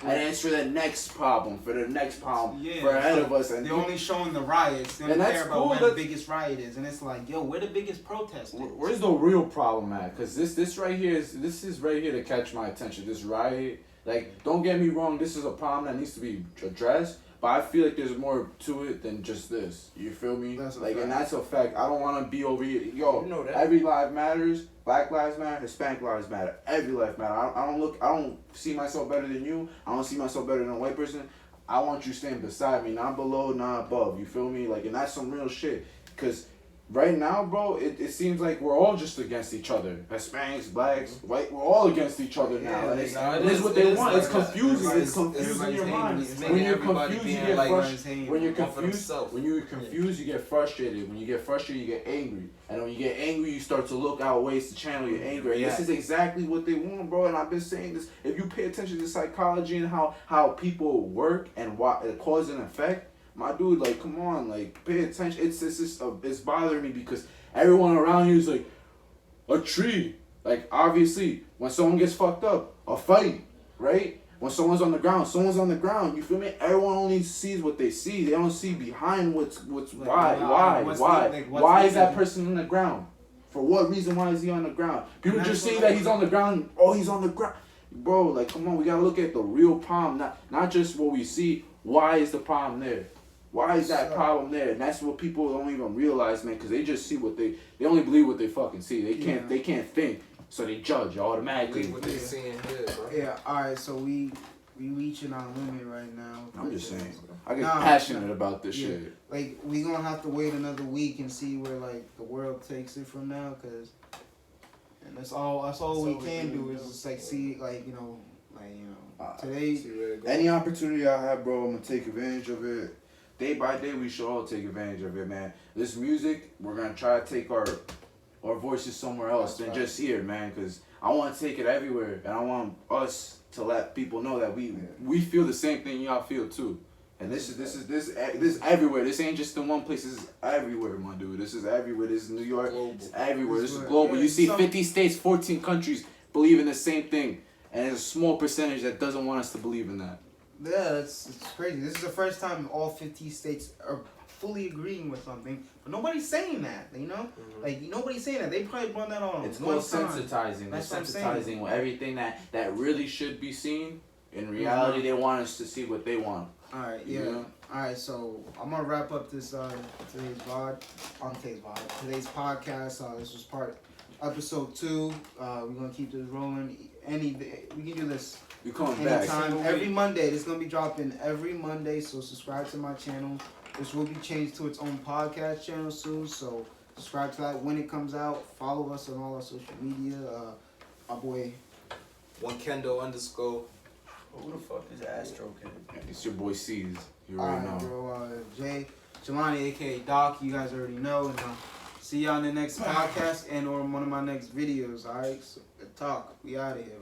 and it's for the next problem, for ahead of us. And they're only showing the riots. They don't And that's care about cool, where the that's- biggest riot is, and it's like, yo, where the biggest protest is? where's the real problem at? Because this right here is right here to catch my attention. This riot, like, don't get me wrong, this is a problem that needs to be addressed. But I feel like there's more to it than just this. You feel me? That's a like, fact. and that's a fact. I don't want to be over here. Yo, You know that. every life matters. Black lives matter. Hispanic lives matter. Every life matter. I don't see myself better than you. I don't see myself better than a white person. I want you standing beside me, not below, not above. You feel me? Like, and that's some real shit. Cause right now, bro, it seems like we're all just against each other. Hispanics, blacks, white, we're all against each other now. Yeah, Like, nah, it this is is- what it they is want. like It's that. confusing. It's Everybody's- confusing your everybody's mind. hating. It's When making you're everybody confused, you being get like- frustrated. When you're one for confused, themselves. when you're confused, you get frustrated. When you get frustrated, you get angry. And when you get angry, you start to look out ways to channel your anger. And this is exactly what they want, bro. And I've been saying this. If you pay attention to psychology and how people work and what cause and effect, my dude, like, come on, like, pay attention. It's bothering me because everyone around you is like a tree. Like, obviously, when someone gets fucked up, a fight, right? When someone's on the ground. You feel me? Everyone only sees what they see. They don't see behind what's Like, why what's why is that leading- person on the ground? For what reason? Why is he on the ground? People And just that's see what that he's on the ground. Oh, he's on the ground, bro. Like, come on, we gotta look at the real problem, not just what we see. Why is the problem there? Why is that problem there? And that's what people don't even realize, man, because they just see they only believe what they fucking see. They can't think, so they judge automatically. Believe what they seeing here, bro. Yeah, alright, so we reaching our limit right now. I'm just saying, I get Nah, passionate about this yeah. shit. Like, we gonna have to wait another week and see where, like, the world takes it from now, and that's all we can do is just, like, see, like, today. See where it goes. Any opportunity I have, bro, I'm gonna take advantage of it. Day by day, we should all take advantage of it, man. This music, we're gonna try to take our voices somewhere else than just here, man. Cause I want to take it everywhere, and I want us to let people know that we feel the same thing y'all feel too. And this is everywhere. This ain't just in one place. This is everywhere, my dude. This is everywhere. This is New York. Global. It's everywhere. This is It's global. yeah, You see some- 50 states, 14 countries believe in the same thing, and there's a small percentage that doesn't want us to believe in that. Yeah, it's crazy. This is the first time all 50 states are fully agreeing with something, but nobody's saying that, Like, nobody's saying that. They probably run that on It's one called time. sensitizing. That's They're what I'm saying. sensitizing with everything that really should be seen. In reality, they want us to see what they want. Alright, You yeah. know? Alright, so I'm gonna wrap up this today's podcast. This was episode 2. We're gonna keep this rolling. We can do this You coming back? anytime. Every Monday. This is gonna be dropping every Monday. So subscribe to my channel. This will be changed to its own podcast channel soon. So subscribe to that when it comes out. Follow us on all our social media. My boy. _Kendo_. Who the fuck is Astro Kid? It's your boy C's. You already Alright, know. bro. Jay, Jelani, aka Doc. You guys already know. And see y'all in the next podcast and or one of my next videos. Alright, so talk. We out of here.